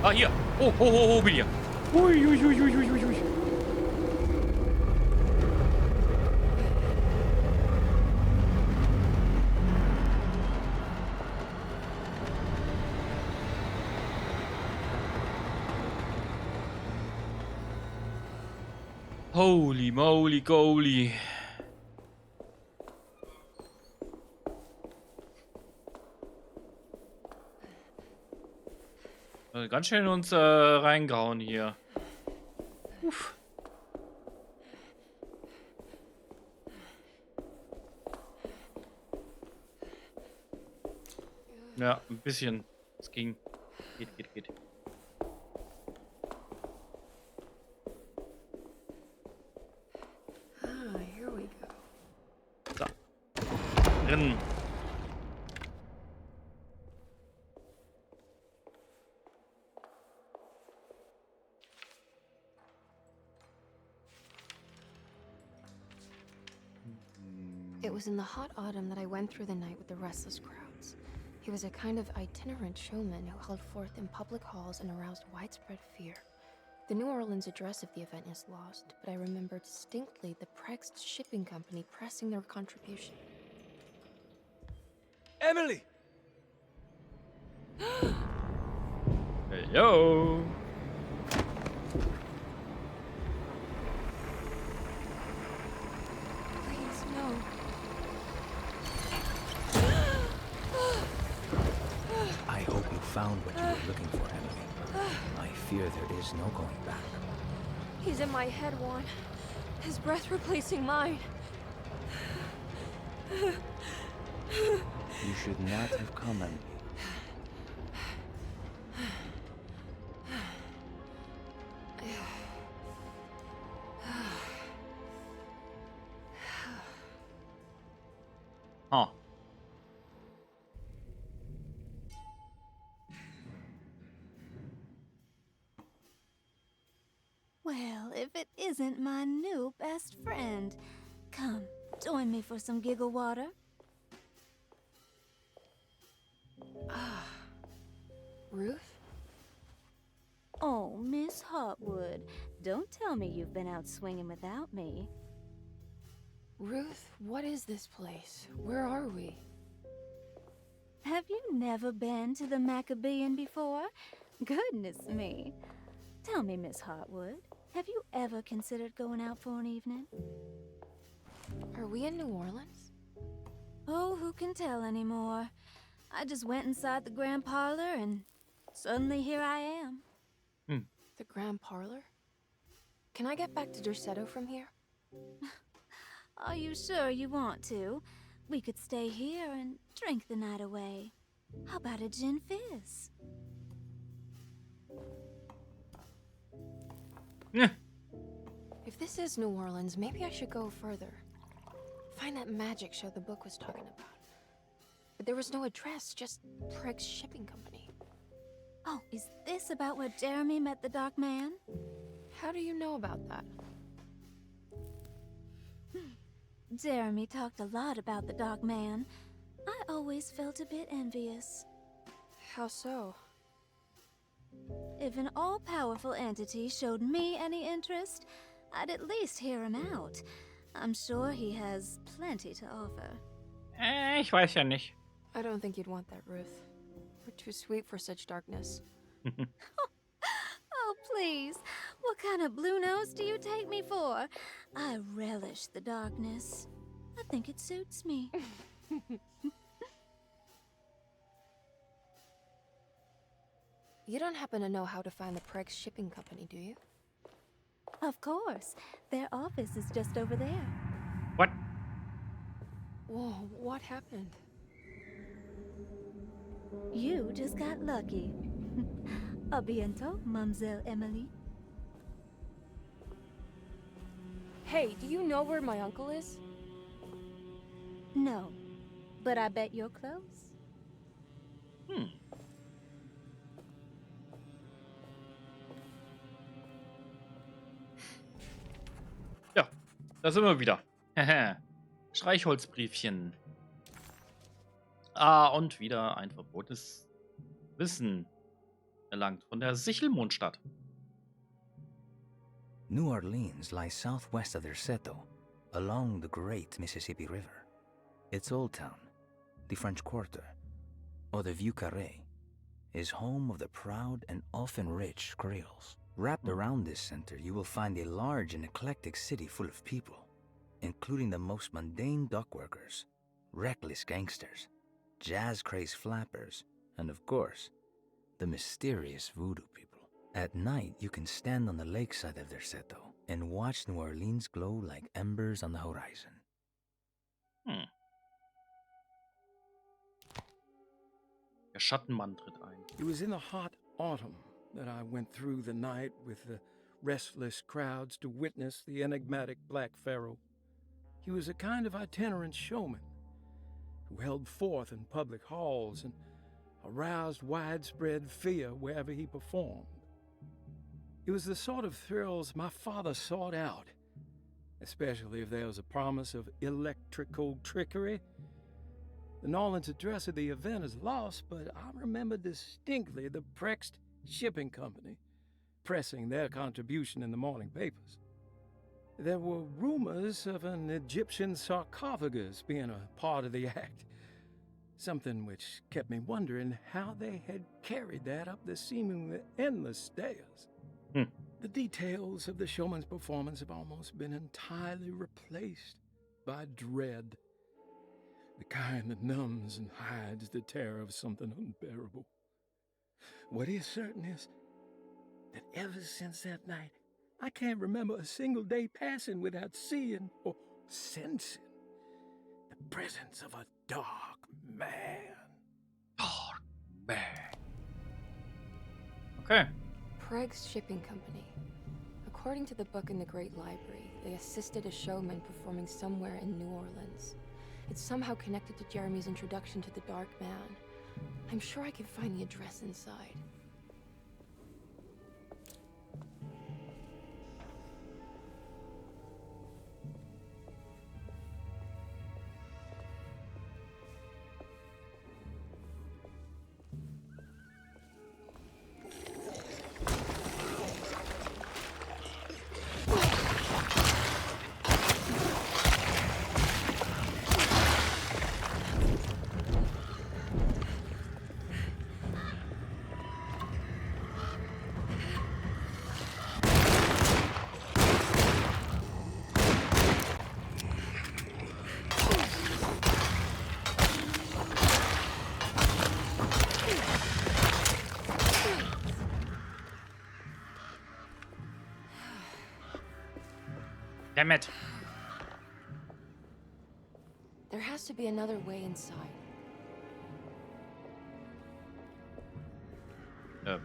Ah, hier. Oh, oh, oh, oh, bin hier. Ui, ui, ui, ui, ui, ui, ui. Holy moly goly. Ganz schön uns reingehauen hier. Uff. Ja, ein bisschen. Es ging. Geht. Ah, here we go. So. Rennen. It was in the hot autumn that I went through the night with the restless crowds. He was a kind of itinerant showman who held forth in public halls and aroused widespread fear. The New Orleans address of the event is lost, but I remember distinctly the Prext shipping company pressing their contribution. Emily! Hello. Please, no. I hope you found what you were looking for, Emily. I fear there is no going back. He's in my head, Juan. His breath replacing mine. You should not have come, Emily. Huh. Well, if it isn't my new best friend. Come, join me for some giggle water. Ruth? Oh, Miss Hotwood, don't tell me you've been out swinging without me. Ruth, what is this place? Where are we? Have you never been to the Maccabean before? Goodness me. Tell me, Miss Hotwood, have you ever considered going out for an evening? Are we in New Orleans? Oh, who can tell anymore? I just went inside the grand parlor and suddenly here I am. The Grand Parlor? Can I get back to Derceto from here? Are you sure you want to? We could stay here and drink the night away. How about a gin fizz? Yeah. If this is New Orleans, maybe I should go further. Find that magic show the book was talking about. But there was no address, just Preg's shipping company. Oh, is this about where Jeremy met the Dark Man? How do you know about that? Jeremy talked a lot about the Dark Man. I always felt a bit envious. How so? If an all-powerful entity showed me any interest, I'd at least hear him out. I'm sure he has plenty to offer. Ich weiß ja nicht. I don't think you'd want that, Ruth. We're too sweet for such darkness. Oh, please. What kind of blue nose do you take me for? I relish the darkness. I think it suits me. You don't happen to know how to find the Preg's shipping company, do you? Of course. Their office is just over there. What? Whoa, what happened? You just got lucky. A bientôt, Mademoiselle Emily. Hey, do you know where my uncle is? No, but I bet you're close. Ja, da sind wir wieder. Streichholzbriefchen. Ah, und wieder ein verbotenes Wissen erlangt von der Sichelmondstadt. New Orleans lies southwest of Derceto, along the great Mississippi River. Its old town, the French Quarter, or the Vieux Carré, is home of the proud and often rich Creoles. Wrapped around this center, you will find a large and eclectic city full of people, including the most mundane dock workers, reckless gangsters, jazz-crazed flappers, and of course, the mysterious voodoo people. At night, you can stand on the lakeside of Derceto and watch New Orleans glow like embers on the horizon. Der Schattenmann tritt ein. It was in the hot autumn that I went through the night with the restless crowds to witness the enigmatic Black Pharaoh. He was a kind of itinerant showman who held forth in public halls and aroused widespread fear wherever he performed. It was the sort of thrills my father sought out, especially if there was a promise of electrical trickery. The Nolan's address of the event is lost, but I remember distinctly the Prext Shipping Company pressing their contribution in the morning papers. There were rumors of an Egyptian sarcophagus being a part of the act, something which kept me wondering how they had carried that up the seemingly endless stairs. The details of the showman's performance have almost been entirely replaced by dread, the kind that numbs and hides the terror of something unbearable. What is certain is that ever since that night, I can't remember a single day passing without seeing or sensing the presence of a dark man. Dark man. Okay. Preg's Shipping Company. According to the book in the Great Library, they assisted a showman performing somewhere in New Orleans. It's somehow connected to Jeremy's introduction to the Dark Man. I'm sure I can find the address inside. Damn it. There has to be another way inside. Hello?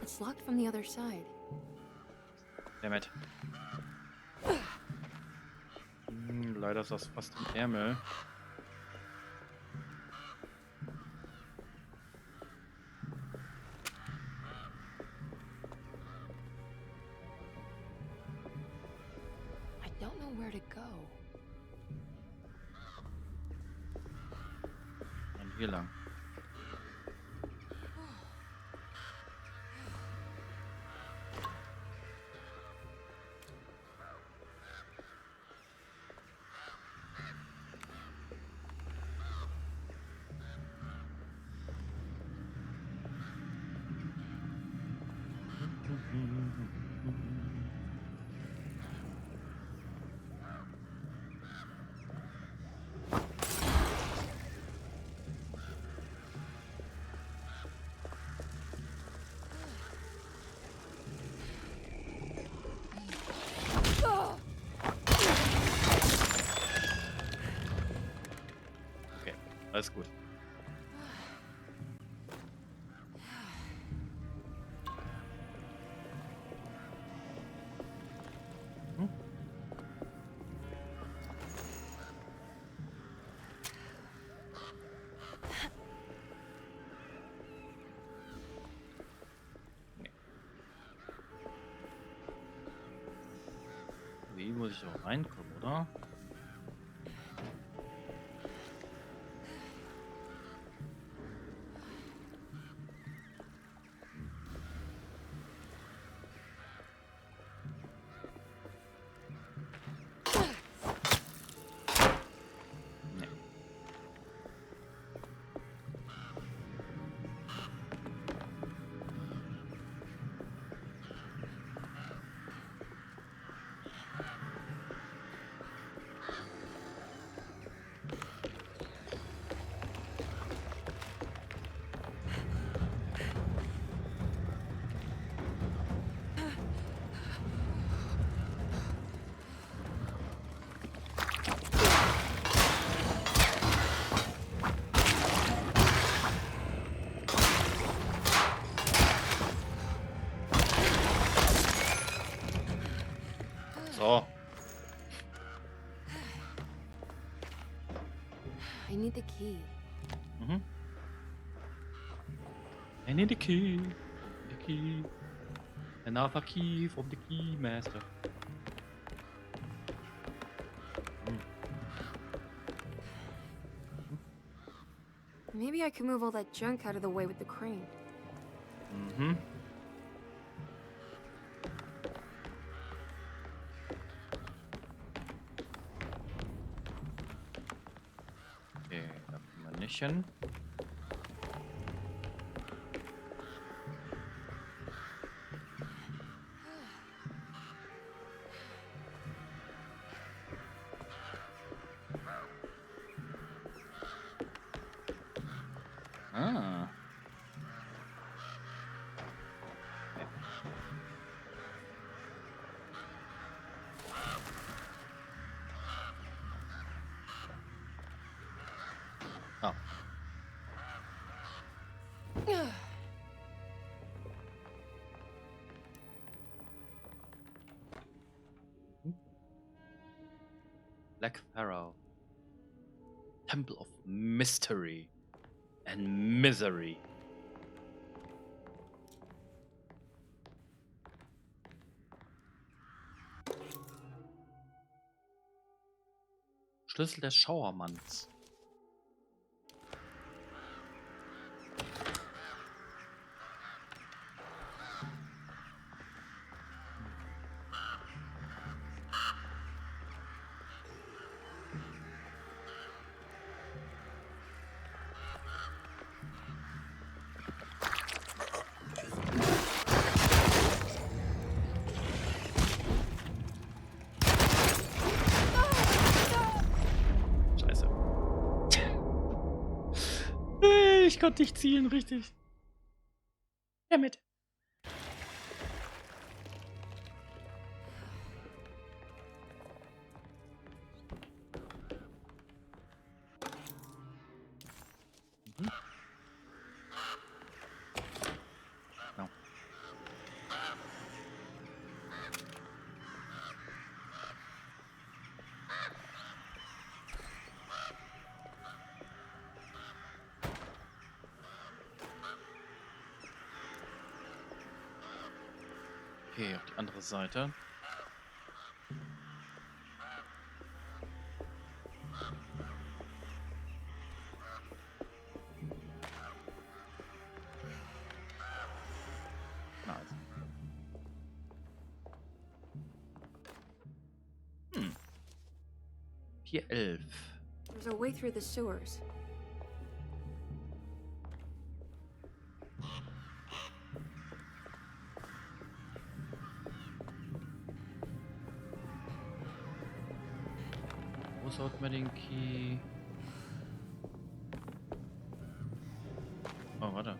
It's locked from the other side. Damn it. Leider ist das fast im Ärmel. I don't know where to go. Dann hier lang. Okay, alles gut. Hm? Nee. Wie muss ich auch reinkommen, oder? Nee. So. I need the key. Mhm. I need the key. The key. Another key from the key master. Hm. Maybe I can move all that junk out of the way with the crane. Mhm. Okay, da kommen wir nicht hin. Ah. Okay. Ah. Black Pharaoh. Temple of Mystery and Misery. Schlüssel des Schauermanns. Scheiße. Ich konnte nicht zielen, richtig. Damit. Mhm. No. Okay, auf die andere Seite. 411. There's a way through the sewers. Wo sollten wir den Key? Oh, warte.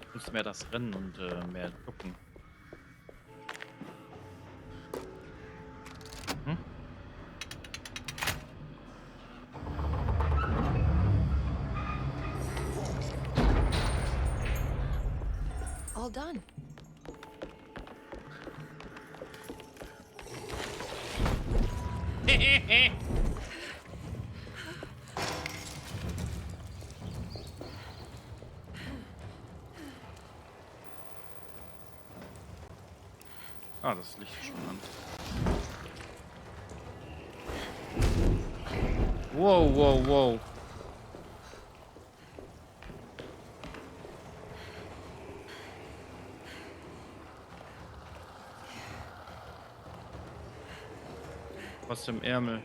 Ich muss mehr das Rennen und mehr gucken. Hm? All done. Ah, das Licht ist schon an. Wow, wow, wow. Was im Ärmel?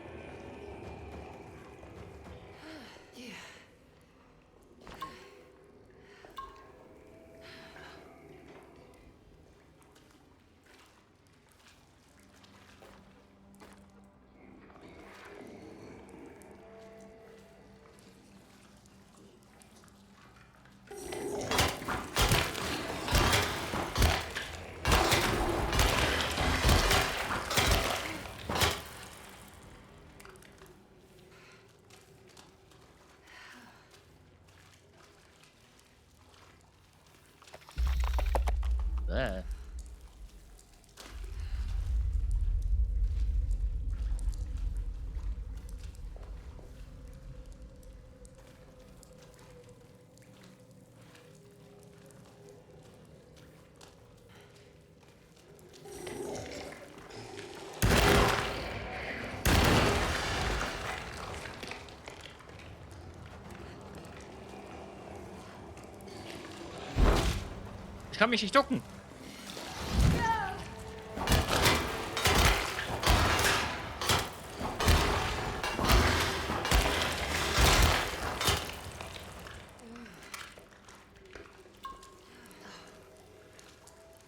Ich kann mich nicht ducken.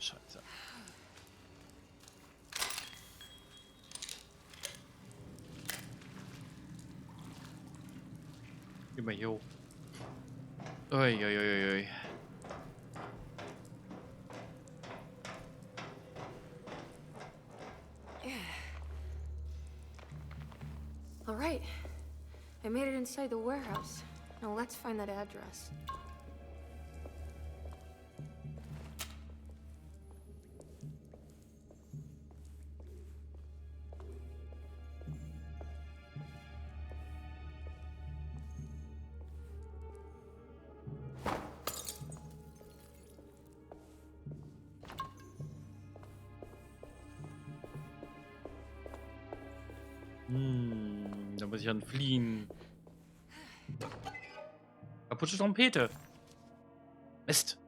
Scheiße. Geh mal hier hoch. Ui, ui, ui, ui. All right. I made it inside the warehouse. Now let's find that address. Da muss ich dann fliehen. Kaputte Trompete. Mist.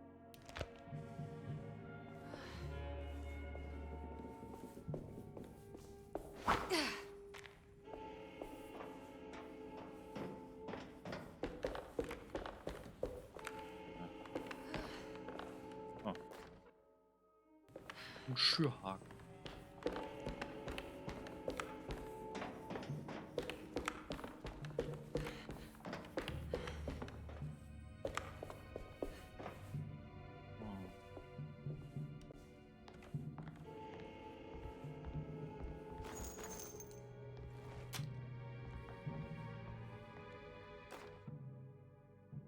Oh. Ein Schürhaken.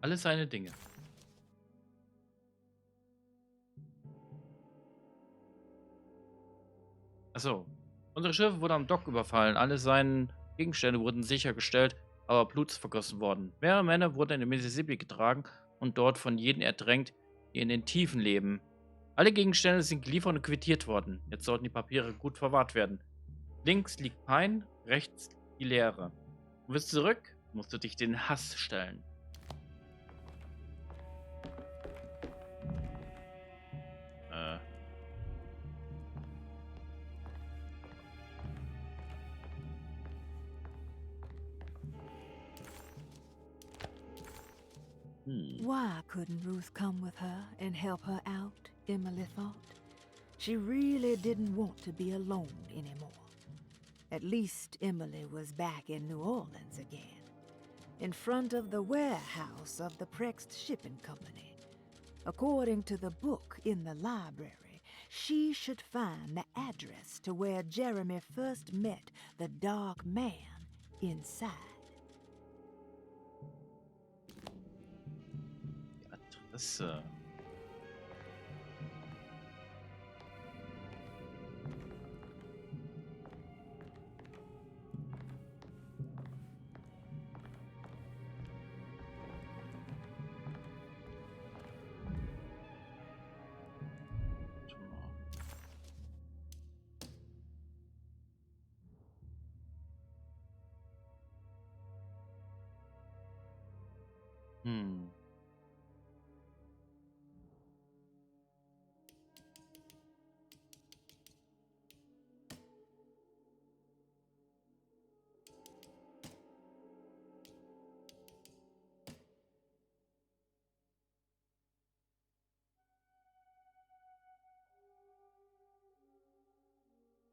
Alles seine Dinge. Achso. Unsere Schiffe wurden am Dock überfallen. Alle seine Gegenstände wurden sichergestellt, aber Blut ist vergossen worden. Mehrere Männer wurden in den Mississippi getragen und dort von jenen ertränkt, die in den Tiefen leben. Alle Gegenstände sind geliefert und quittiert worden. Jetzt sollten die Papiere gut verwahrt werden. Links liegt Pein, rechts die Leere. Du bist zurück, musst du dich den Hass stellen. Äh. Why couldn't Ruth come with her and help her out, Emily thought. She really didn't want to be alone anymore. At least Emily was back in New Orleans again, in front of the warehouse of the Prext Shipping Company. According to the book in the library, she should find the address to where Jeremy first met the dark man inside. Adresse. Hm.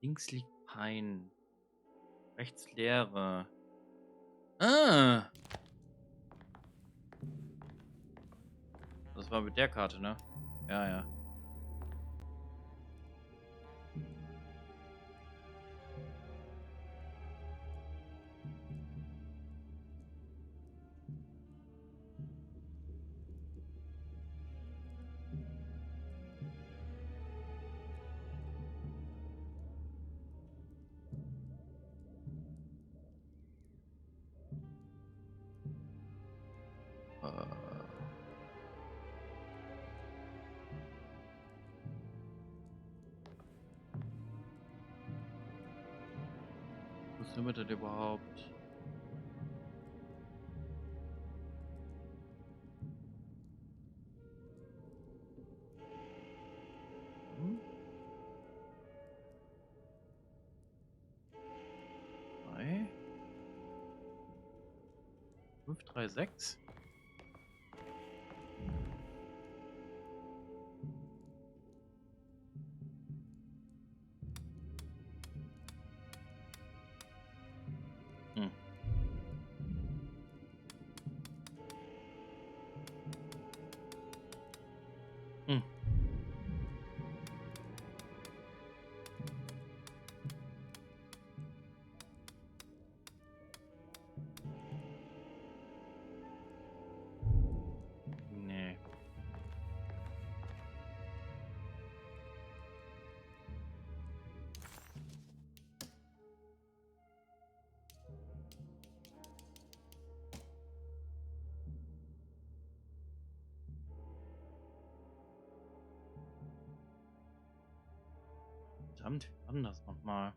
Links liegt Pein. Rechts Leere. Ah! Das war mit der Karte, ne? Ja, ja. Was sind wir denn überhaupt? Hm? 3. 5, 3, 6. Hm. Hm. Nee. Verdammt, wie war denn das nochmal?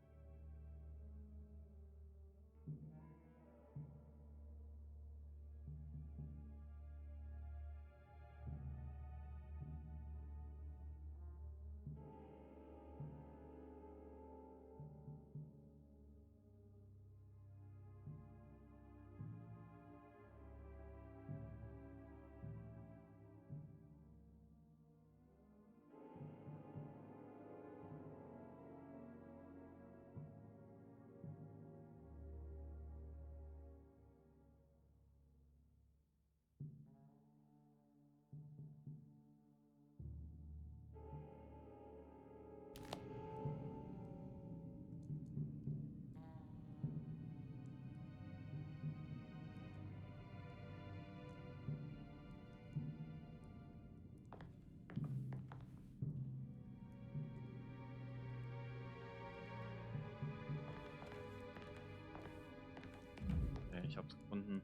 Okay, ich hab's gefunden.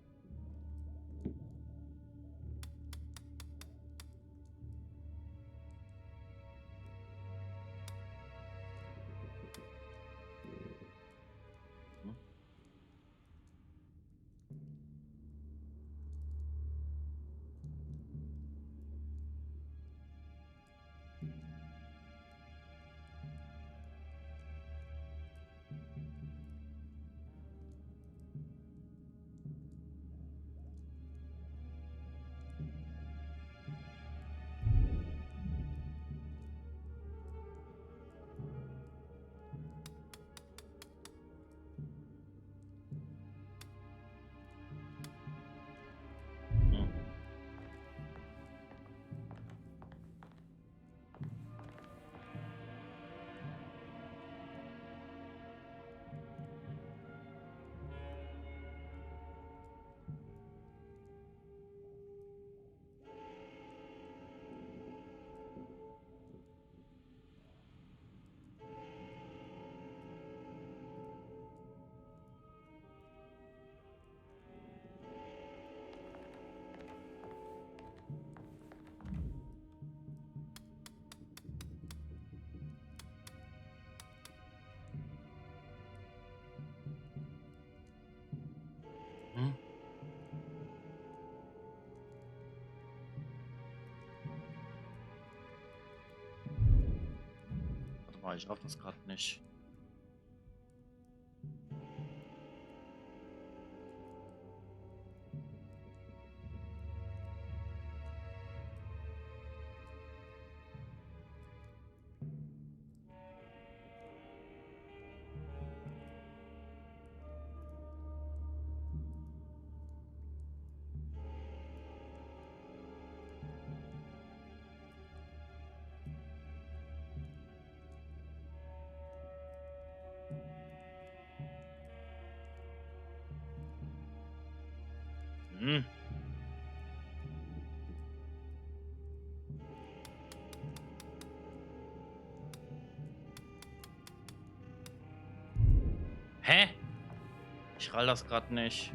Oh, ich raff das gerade nicht. Hm. Hä? Ich rall das gerade nicht.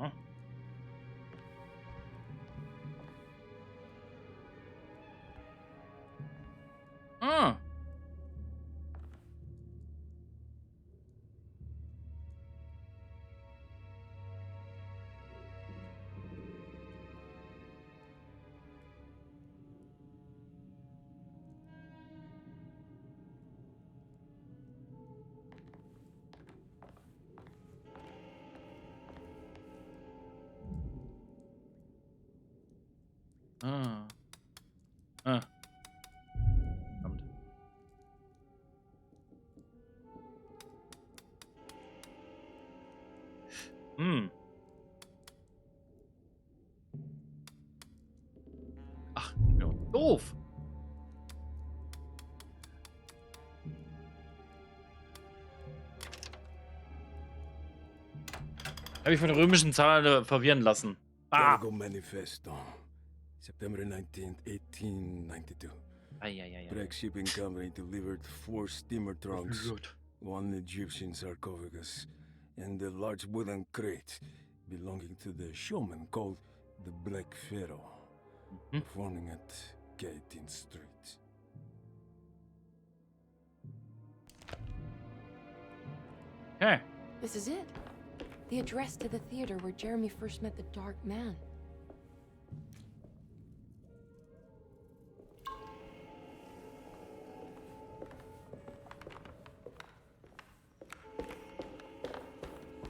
Ah. Ah. Ah. Ah. Verdammt. Hm. Ach, ja, doof. Habe ich von der römischen Zahl verwirren lassen. Ah! Cargo Manifesto. September 19th, 1892. Eieiei. Breck Shipping Company delivered 4 steamer trunks, Gut. 1 Egyptian sarcophagus, and a large wooden crate belonging to the showman called the Black Pharaoh, performing at 18th Street. Okay. This is it. The address to the theater where Jeremy first met the Dark Man.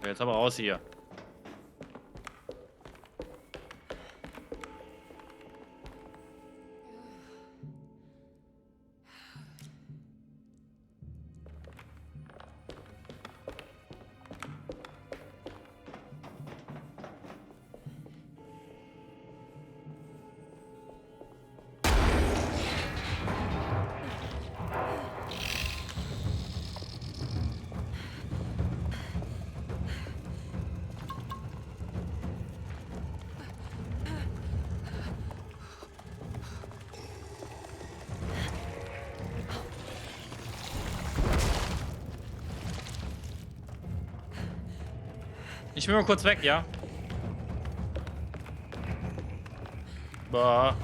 Jetzt aber raus hier. Ich will mal kurz weg, ja? Bah.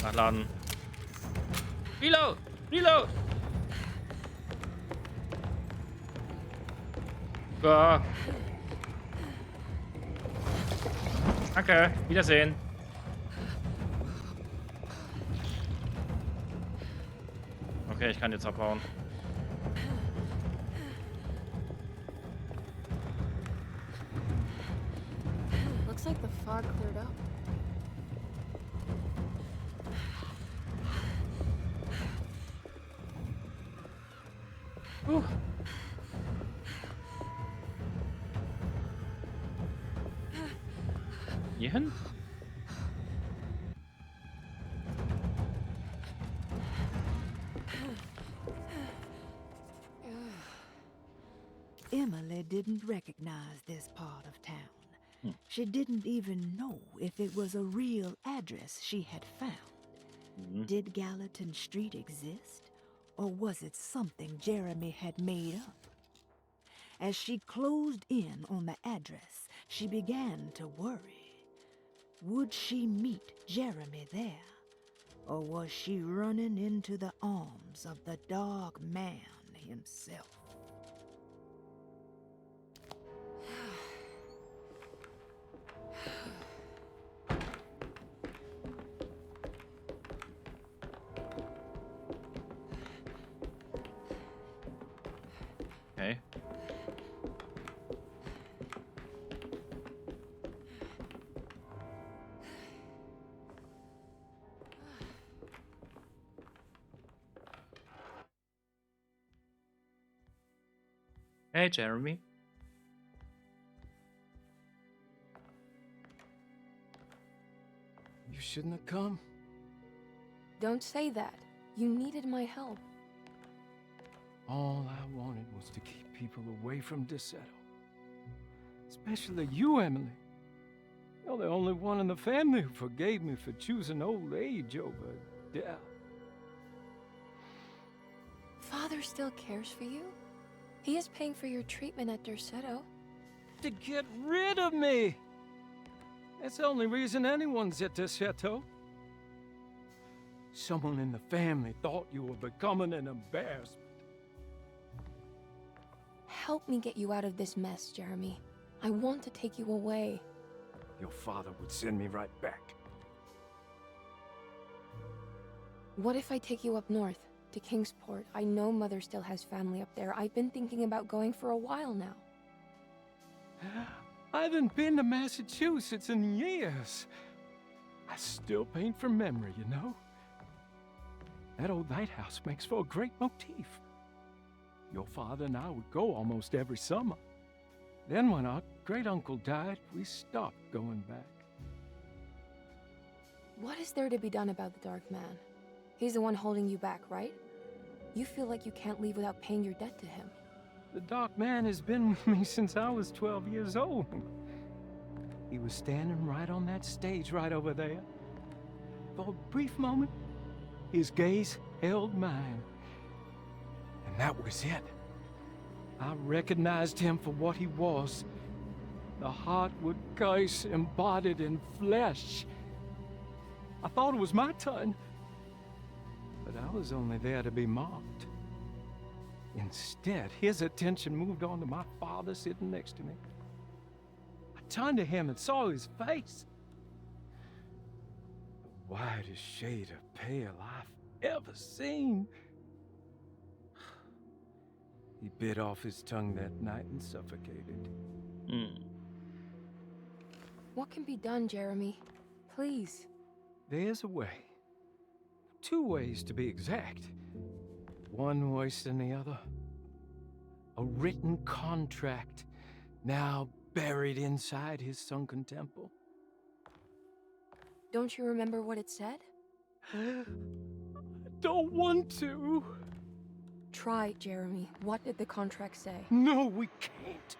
Nachladen. Reload! Reload! Ja. Danke. Wiedersehen. Okay, ich kann jetzt abhauen. Looks like the fog cleared up. Huh. Hier hin? Emily didn't recognize this part of town. Hmm. She didn't even know if it was a real address she had found. Did Gallatin Street exist, or was it something Jeremy had made up? As she closed in on the address, she began to worry. Would she meet Jeremy there, or was she running into the arms of the Dark Man himself? Okay. Hey, Jeremy. You shouldn't have come. Don't say that. You needed my help. All I wanted was to keep people away from Desetto. Especially you, Emily. You're the only one in the family who forgave me for choosing old age over death. Father still cares for you? He is paying for your treatment at Derceto. To get rid of me! That's the only reason anyone's at Desetto. Someone in the family thought you were becoming an embarrassment. Help me get you out of this mess, Jeremy. I want to take you away. Your father would send me right back. What if I take you up north, to Kingsport? I know Mother still has family up there. I've been thinking about going for a while now. I haven't been to Massachusetts in years. I still paint from memory, you know? That old lighthouse makes for a great motif. Your father and I would go almost every summer. Then when our great-uncle died, we stopped going back. What is there to be done about the Dark Man? He's the one holding you back, right? You feel like you can't leave without paying your debt to him. The Dark Man has been with me since I was 12 years old. He was standing right on that stage right over there. For a brief moment, his gaze held mine. And that was it. I recognized him for what he was. The Heartwood curse embodied in flesh. I thought it was my turn. But I was only there to be mocked. Instead, his attention moved on to my father sitting next to me. I turned to him and saw his face. The whitest shade of pale I've ever seen. He bit off his tongue that night and suffocated. What can be done, Jeremy? Please. There's a way. 2 ways to be exact. One worse than the other. A written contract now buried inside his sunken temple. Don't you remember what it said? I don't want to. Try, Jeremy. What did the contract say? No, we can't.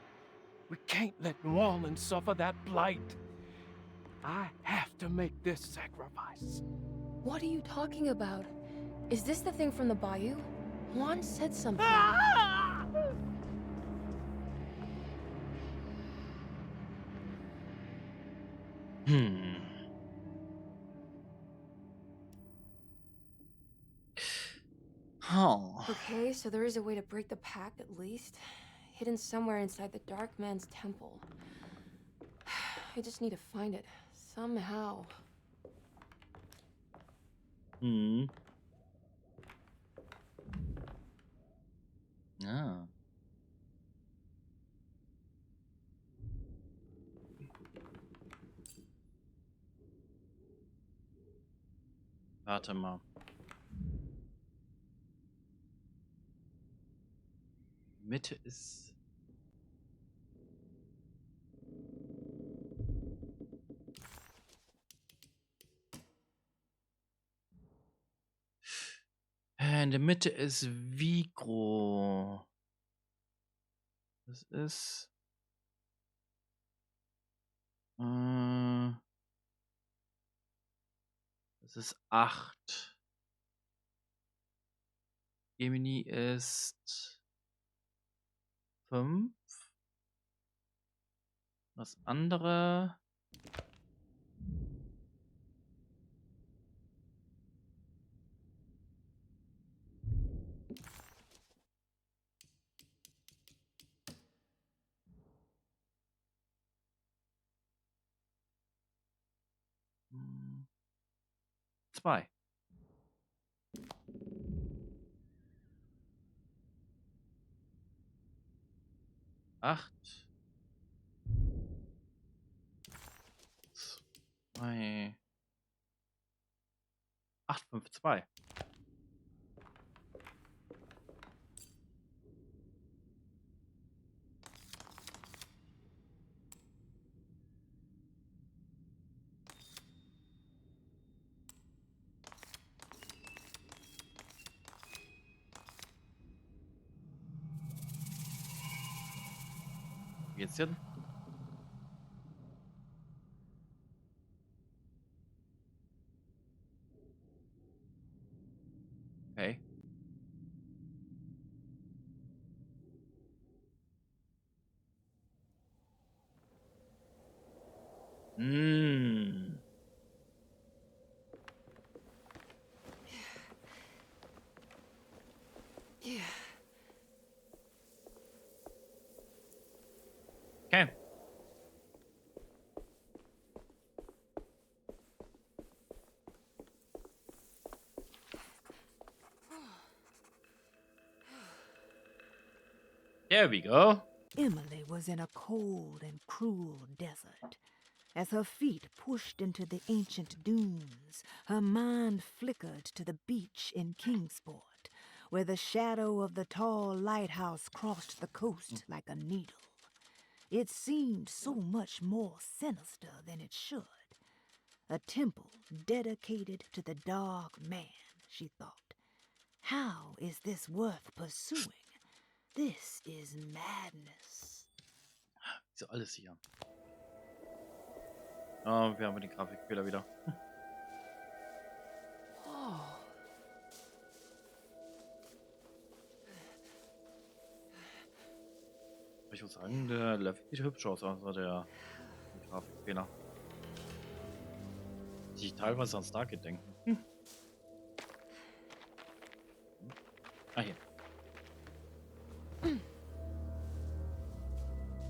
We can't let New Orleans suffer that blight. I have to make this sacrifice. What are you talking about? Is this the thing from the bayou? Juan said something. Oh. Okay, so there is a way to break the pact at least. Hidden somewhere inside the Dark Man's temple. I just need to find it. Somehow. Ah. Warte mal. Mitte ist. In der Mitte ist Vigro. Das ist. Das ist 8. Gemini ist 5. Das andere. hm, 2. 8. 2. 8, 5, 2. Wie geht's denn? Okay. Mm. Okay. There we go. Emily was in a cold and cruel desert. As her feet pushed into the ancient dunes, her mind flickered to the beach in Kingsport, where the shadow of the tall lighthouse crossed the coast like a needle. It seemed so much more sinister than it should. A temple dedicated to the dark man, she thought. How is this worth pursuing? This is madness. Wieso alles hier? Oh, wir haben den Grafikfehler wieder. Ich muss sagen, der Level sieht hübsch aus, also der Grafikfehler. Die ich teilweise ans Stargate denken. Ah, hier.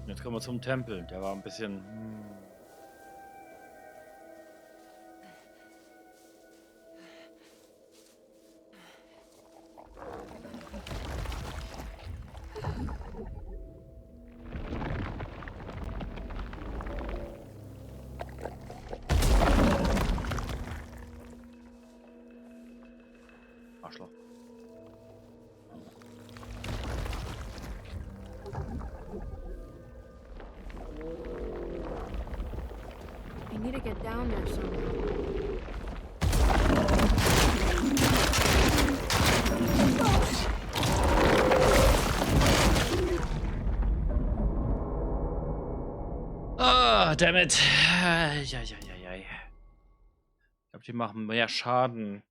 Jetzt kommen wir zum Tempel. Der war ein bisschen. Arschloch. I need to get down there somehow. Ah, damn it. Ja. Ich glaube, die machen mehr Schaden.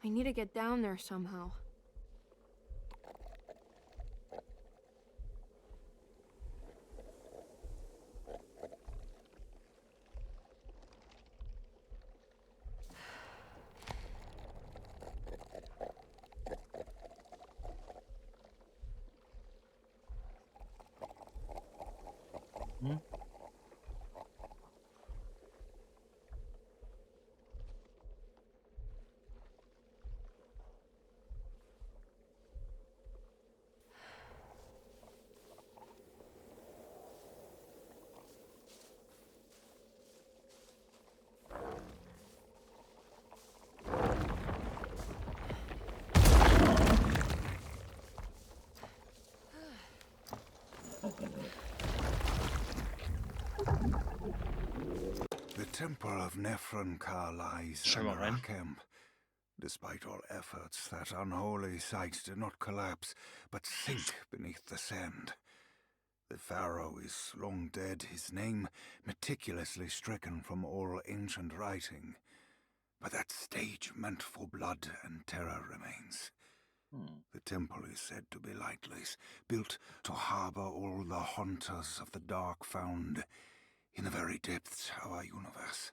I need to get down there somehow. Hm? The temple of Nephron-Ka lies Schau mal under rein. our camp. Despite all efforts, that unholy site did not collapse, but sink beneath the sand. The pharaoh is long dead, his name meticulously stricken from all ancient writing. But that stage meant for blood and terror remains. The temple is said to be lightless, built to harbor all the haunters of the dark found in the very depths of our universe.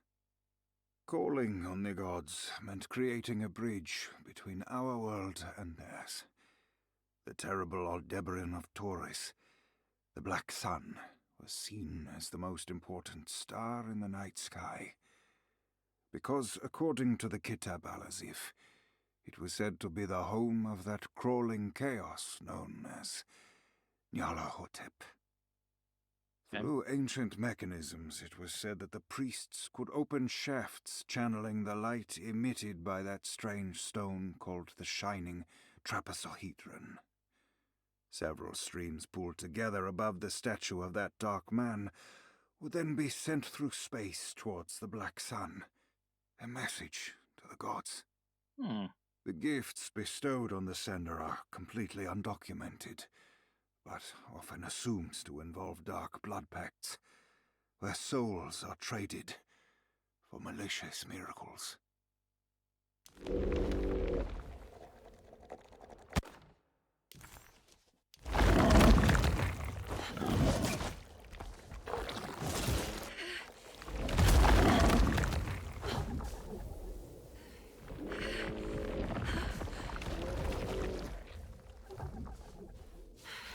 Calling on the gods meant creating a bridge between our world and theirs. The terrible Aldebaran of Taurus, the Black Sun, was seen as the most important star in the night sky. Because, according to the Kitab al-Azif, it was said to be the home of that crawling chaos known as Nyarlathotep. Through ancient mechanisms, it was said that the priests could open shafts channeling the light emitted by that strange stone called the Shining Trapezohedron. Several streams pooled together above the statue of that dark man would then be sent through space towards the Black Sun, a message to the gods. The gifts bestowed on the sender are completely undocumented, but often assumed to involve dark blood pacts, where souls are traded for malicious miracles.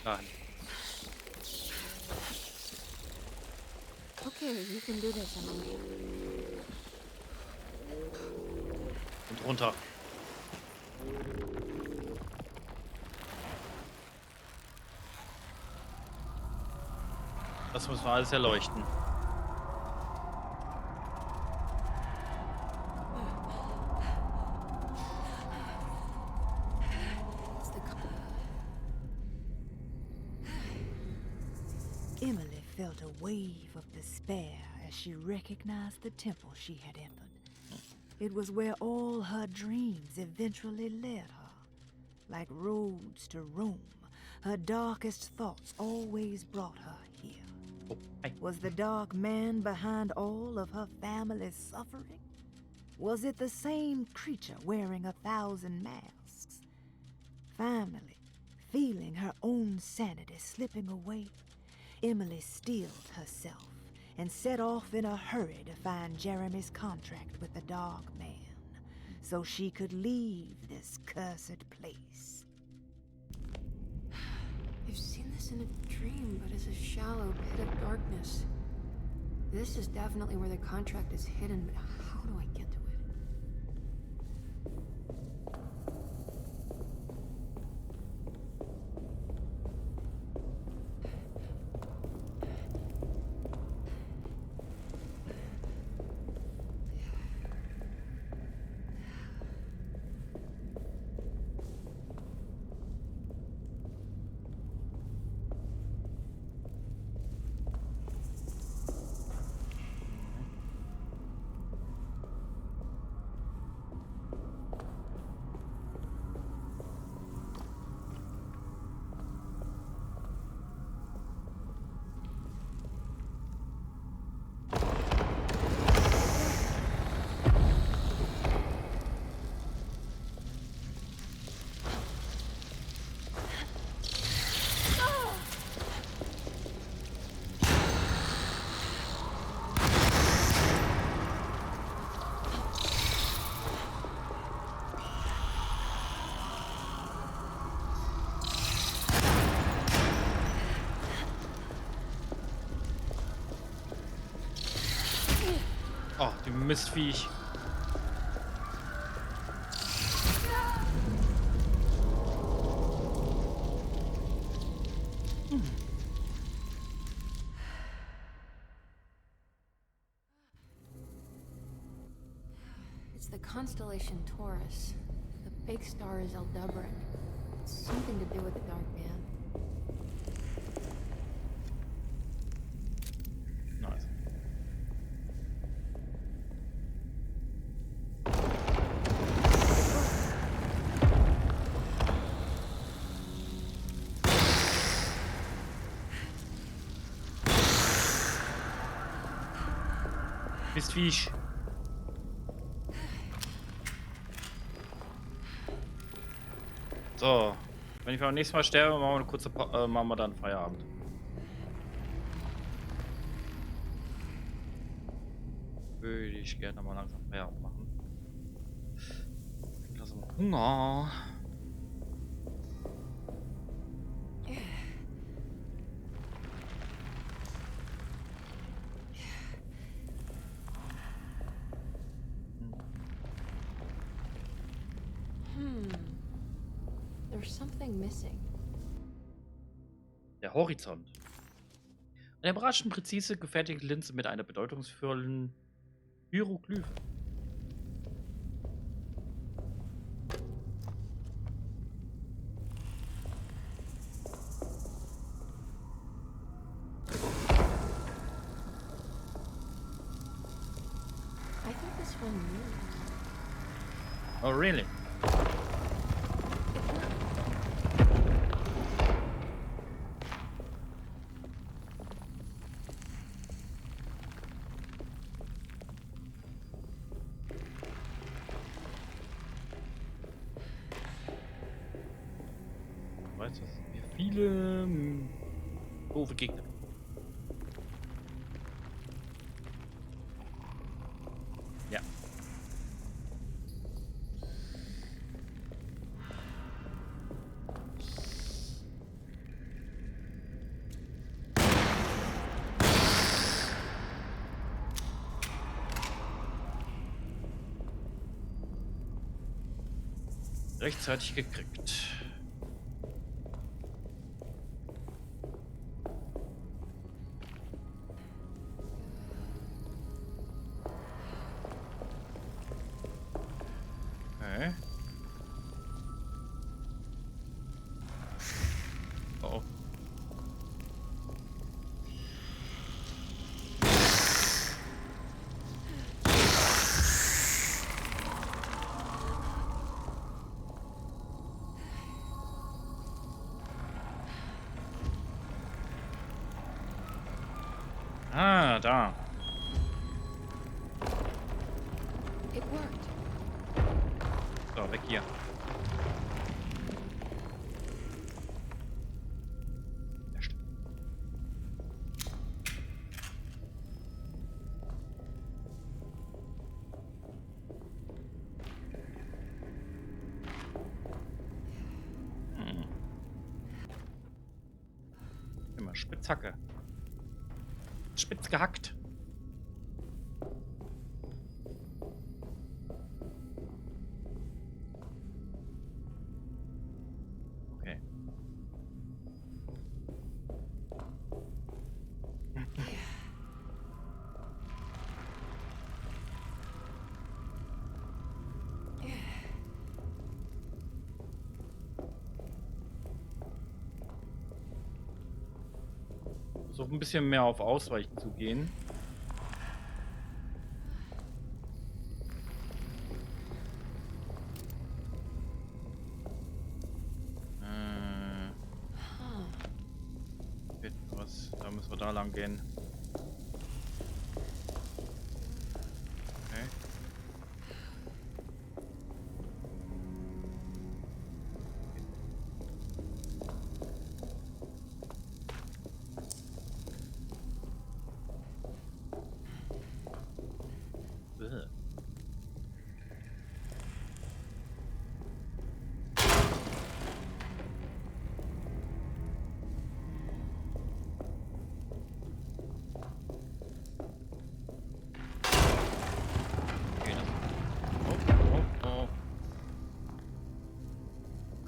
Dahin. Okay, you can do this, Emily. Und runter. Das müssen wir alles erleuchten. Emily felt a wave of despair as she recognized the temple she had entered. It was where all her dreams eventually led her. Like roads to Rome, her darkest thoughts always brought her here. Oh, hey. Was the dark man behind all of her family's suffering? Was it the same creature wearing 1,000 masks? Finally, feeling her own sanity slipping away, Emily steeled herself and set off in a hurry to find Jeremy's contract with the Dark Man, so she could leave this cursed place. I've seen this in a dream, but as a shallow pit of darkness. This is definitely where the contract is hidden, but how do I get to it? Mistviech. It's the constellation Taurus. The big star is Aldebaran. It's something to do with the Dark Man. Nice. Mistviech. So, wenn ich beim nächsten Mal sterbe, machen wir eine kurze machen wir dann Feierabend. Würde ich gerne mal langsam Feierabend machen. Ich lasse mal Hunger. There's something missing. Der Horizont. Eine überraschend präzise gefertigte Linse mit einer bedeutungsvollen Hieroglyphe. I think this one moves. Oh, really? Weißt du, wie viele doofe Gegner. Ja. Rechtzeitig gekriegt. Okay. Oh. Ah, da. It worked. So, weg hier. Ja, stimmt. Immer Spitzhacke. Spitz gehackt. Okay. Versuche ein bisschen mehr auf Ausweichen zu gehen. Was? Da müssen wir da lang gehen. Okay. Ugh.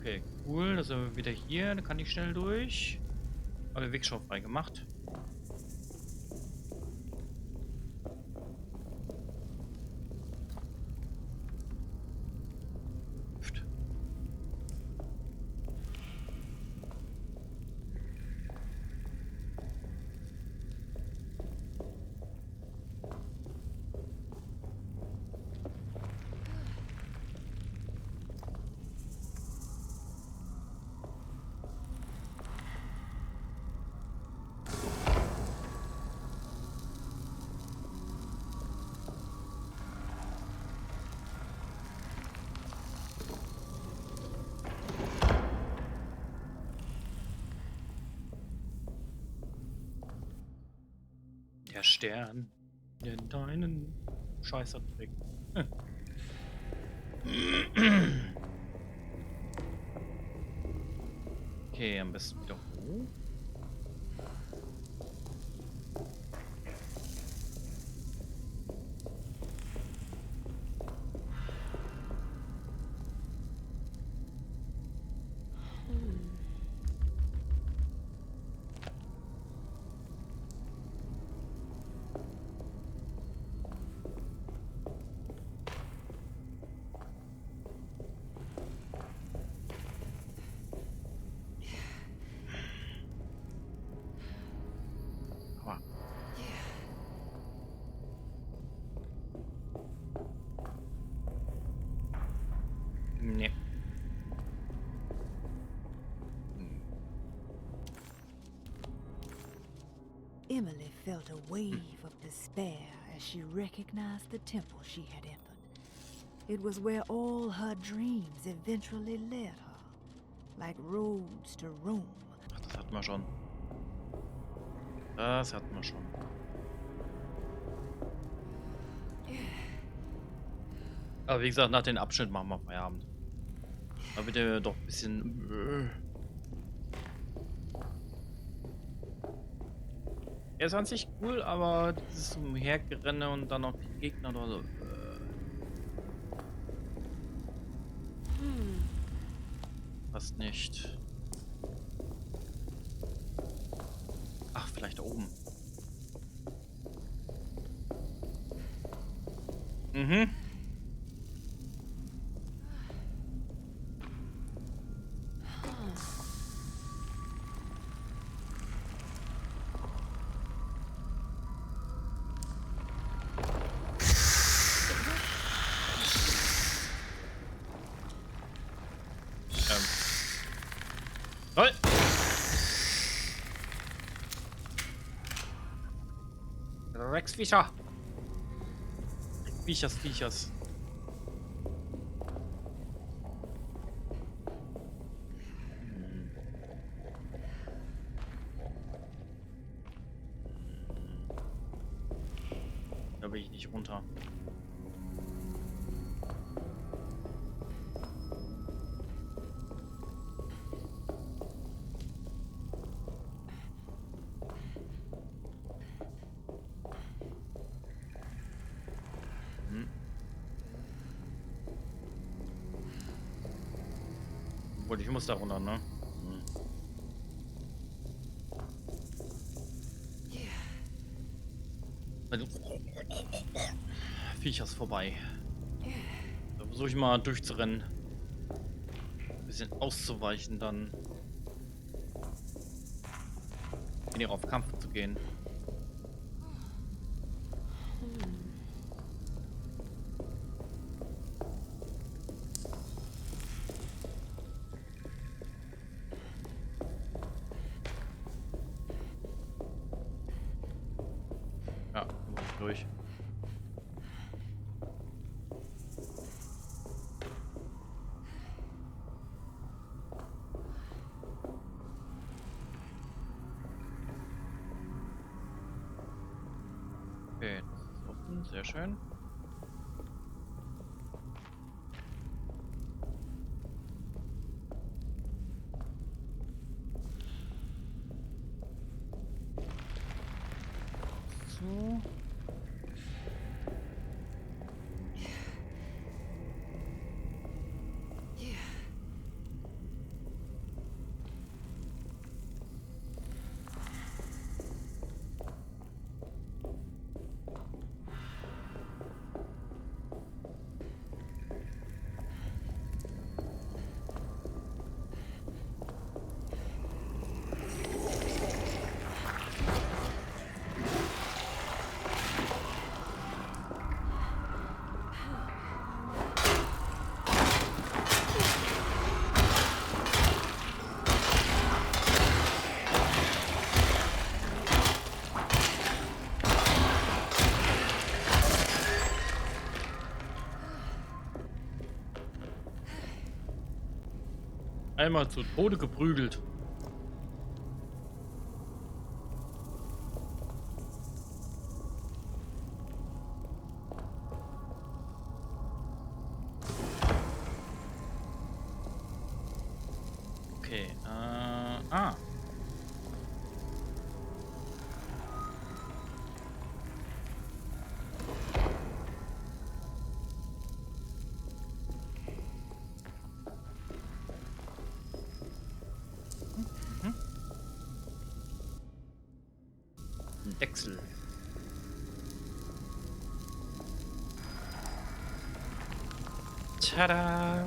Okay, cool. Da sind wir wieder hier. Da kann ich schnell durch. Aber Weg schon frei gemacht. Der Stern in deinen Scheißer trägt. Okay, am besten wieder hoch. Aber nee. Emily felt a wave of despair as she recognized the temple she had entered. It was where all her dreams eventually led her, like roads to Rome. Ach, das hatten wir schon. Das hatten wir schon. Aber wie gesagt, nach dem Abschnitt machen wir Feierabend. Da wird er doch ein bisschen... Er ist an sich cool, aber dieses Umhergerenne und dann noch die Gegner oder so. Passt nicht. Ach, vielleicht da oben. Mhm. Toll. Rexviecher. Viechers. Da will ich nicht runter. Obwohl, ich muss da runter, ne? Viechers vorbei. Da versuche ich mal durchzurennen. Ein bisschen auszuweichen, dann weniger auf Kampf zu gehen. Ja, durch. Okay, das ist offen, sehr schön. So. Einmal zu Tode geprügelt. Okay, Ein Wechsel. Tada!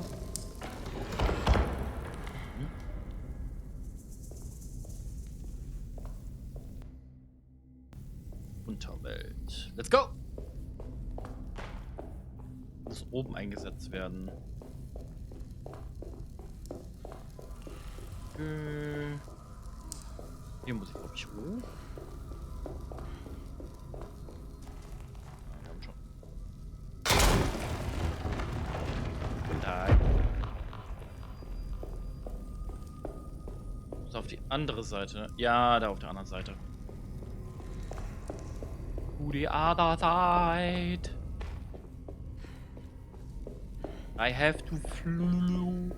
Unterwelt. Let's go! Muss oben eingesetzt werden. Hier muss ich, glaube ich, hoch. Wir haben schon. Guten Tag. Muss auf die andere Seite. Ja, da auf der anderen Seite. To the other side. I have to flew.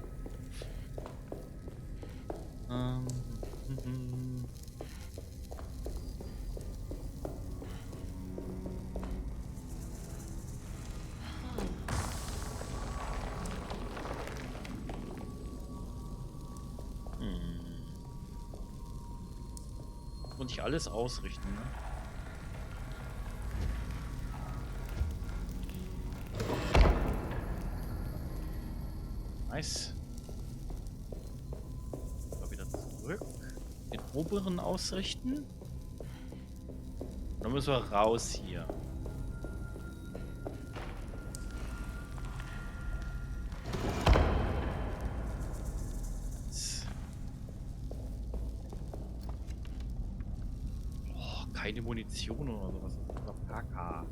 Und ich alles ausrichten, ne? Nice. So, wieder zurück. Den oberen ausrichten. Dann müssen wir raus hier. Oh, keine Munition oder sowas. Das ist doch Kaka.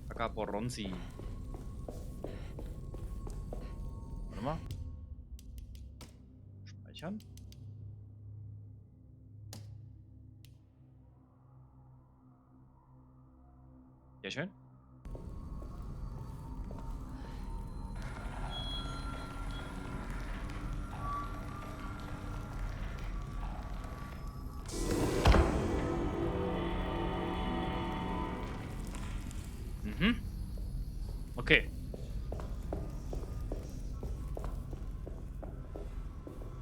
Kaka Boronzi. Warte mal. Speichern. Sehr schön. Okay.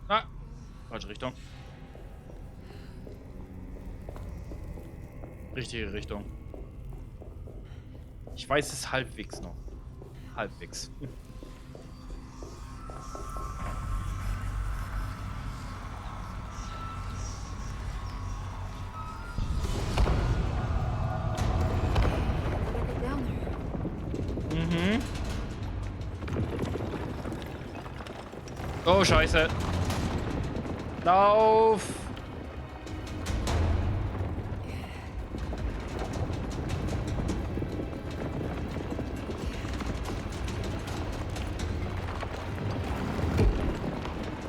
Ah, falsche Richtung. Richtige Richtung. Ich weiß es halbwegs noch. Halbwegs. Oh, Scheiße. Lauf!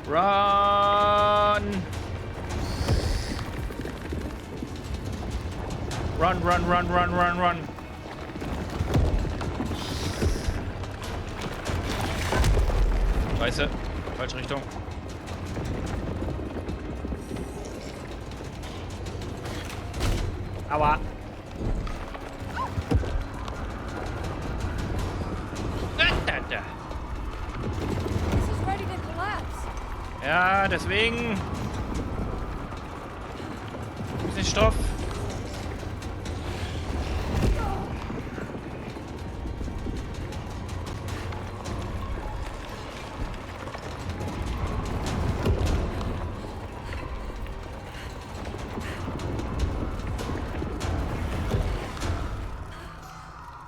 Run! Run, run, run, run, run, run. Scheiße. Falsche Richtung. Aua. Da. Ja, deswegen. Bisschen Stoff.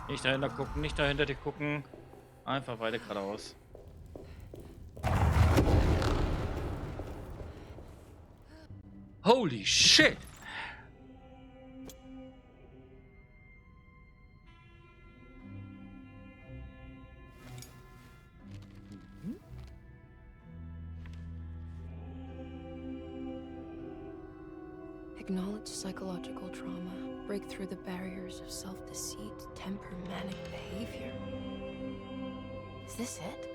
Nicht dahinter gucken, nicht dahinter dir gucken. Einfach weiter geradeaus. Holy shit! Acknowledge psychological trauma. Break through the barriers of self-deceit. Temper manic behavior. Is this it?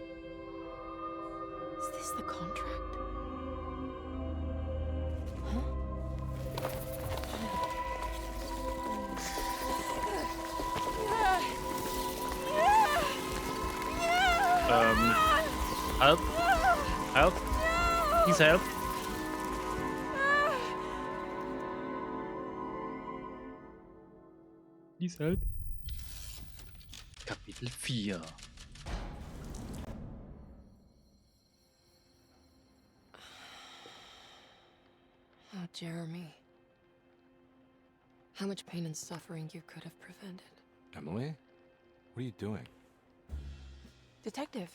Is this the contract? Huh? Help. Help. Please help. Please help. Kapitel 4. Oh, Jeremy. How much pain and suffering you could have prevented. Emily? What are you doing? Detective,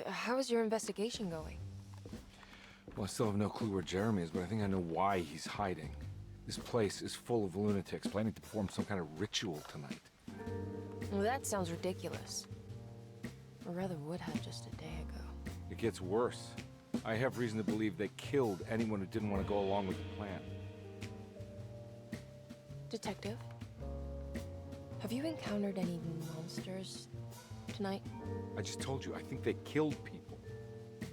how is your investigation going? Well, I still have no clue where Jeremy is, but I think I know why he's hiding. This place is full of lunatics planning to perform some kind of ritual tonight. Well, that sounds ridiculous. Or rather would have just a day ago. It gets worse. I have reason to believe they killed anyone who didn't want to go along with the plan. Detective, have you encountered any monsters tonight? I just told you, I think they killed people.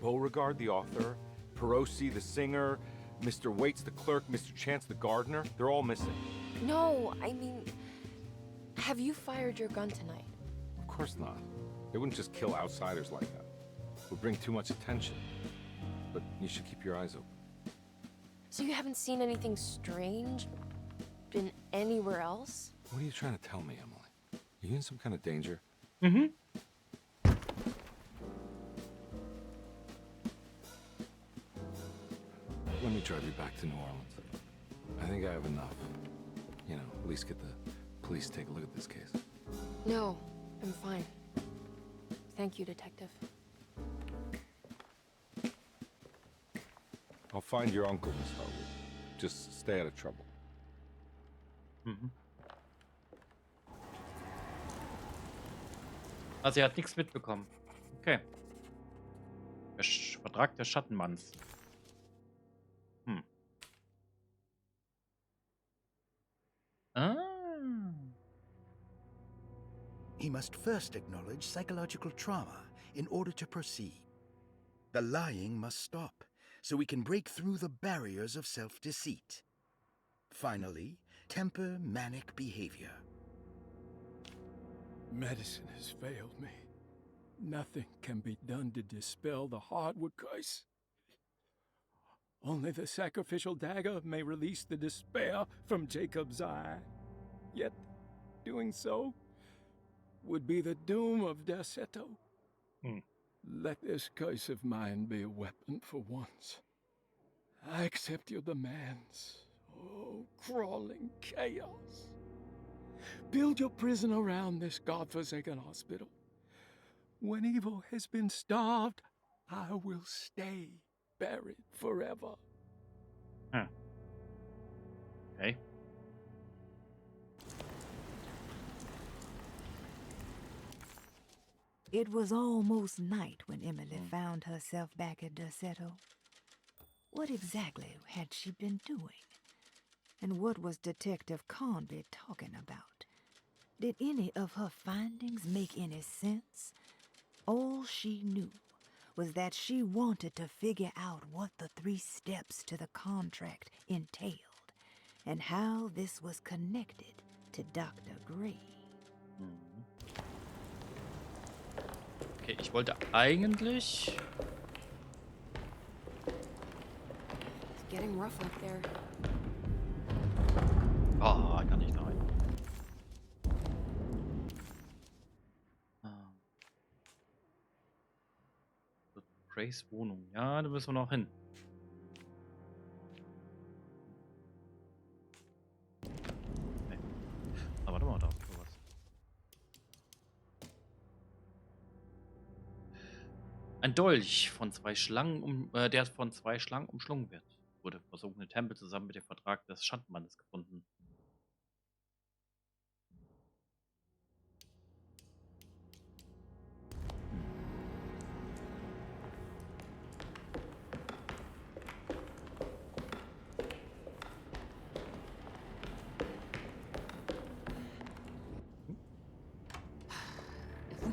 Beauregard, the author, Perosi, the singer, Mr. Waits, the clerk, Mr. Chance, the gardener, they're all missing. No, I mean, have you fired your gun tonight? Of course not. They wouldn't just kill outsiders like that. It would bring too much attention. But you should keep your eyes open. So you haven't seen anything strange? Been anywhere else? What are you trying to tell me, Emily? Are you in some kind of danger? Mm-hmm. Let me drive you back to New Orleans. I think I have enough. You know, at least get the police to take a look at this case. No, I'm fine. Thank you, Detective. I'll find your uncle, Miss Harwood. Just stay out of trouble. Mhm. Also er hat nichts mitbekommen. Okay. Vertrag des Schattenmanns. Hm. Ah. He must first acknowledge psychological trauma in order to proceed. The lying must stop, so we can break through the barriers of self-deceit. Finally, temper manic behavior. Medicine has failed me. Nothing can be done to dispel the hardwood curse. Only the sacrificial dagger may release the despair from Jacob's eye. Yet, doing so would be the doom of Derceto. Let this curse of mine be a weapon for once. I accept your demands. Oh, crawling chaos. Build your prison around this godforsaken hospital. When evil has been starved, I will stay buried forever. Huh. Okay. It was almost night when Emily found herself back at Derceto. What exactly had she been doing? And what was Detective Conby talking about? Did any of her findings make any sense? All she knew was that she wanted to figure out what the 3 steps to the contract entailed and how this was connected to Dr. Gray. Okay, ich wollte eigentlich... It's getting rough up there. Ah, kann nicht rein. Grace Wohnung. Ja, da müssen wir noch hin. Okay. Aber warte mal, da ist sowas. Ein Dolch von 2 Schlangen, der von 2 Schlangen umschlungen wird. Wurde im versunkenen Tempel zusammen mit dem Vertrag des Schattenmannes gefunden.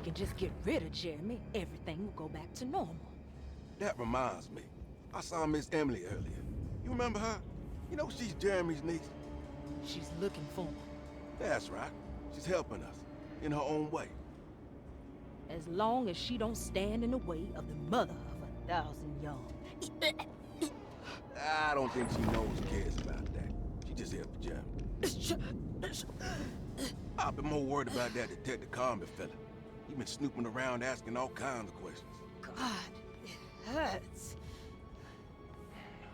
can just get rid of Jeremy, everything will go back to normal. That reminds me. I saw Miss Emily earlier. You remember her? You know she's Jeremy's niece. She's looking for him. That's right. She's helping us, in her own way. As long as she don't stand in the way of the mother of 1,000 young. I don't think she knows or cares about that. She just here for Jeremy. I've been more worried about that Detective Carmen fella. He been snooping around asking all kinds of questions. God, it hurts.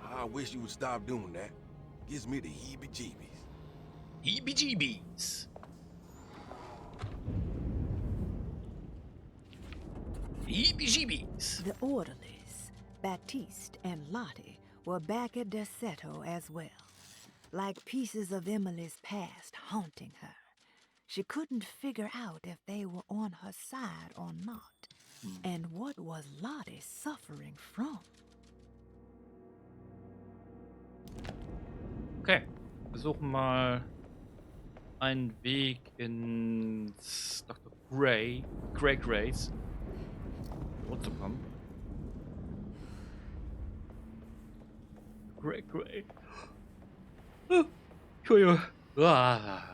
I wish you would stop doing that. Gives me the heebie-jeebies. Heebie-jeebies. Heebie-jeebies. The orderlies, Baptiste and Lottie, were back at Derceto as well, like pieces of Emily's past haunting her. She couldn't figure out if they were on her side or not. And what was Lottie suffering from? Okay, wir suchen mal einen Weg ins Dr. Grace zurückzukommen. Gray. Entschuldigung. Ah.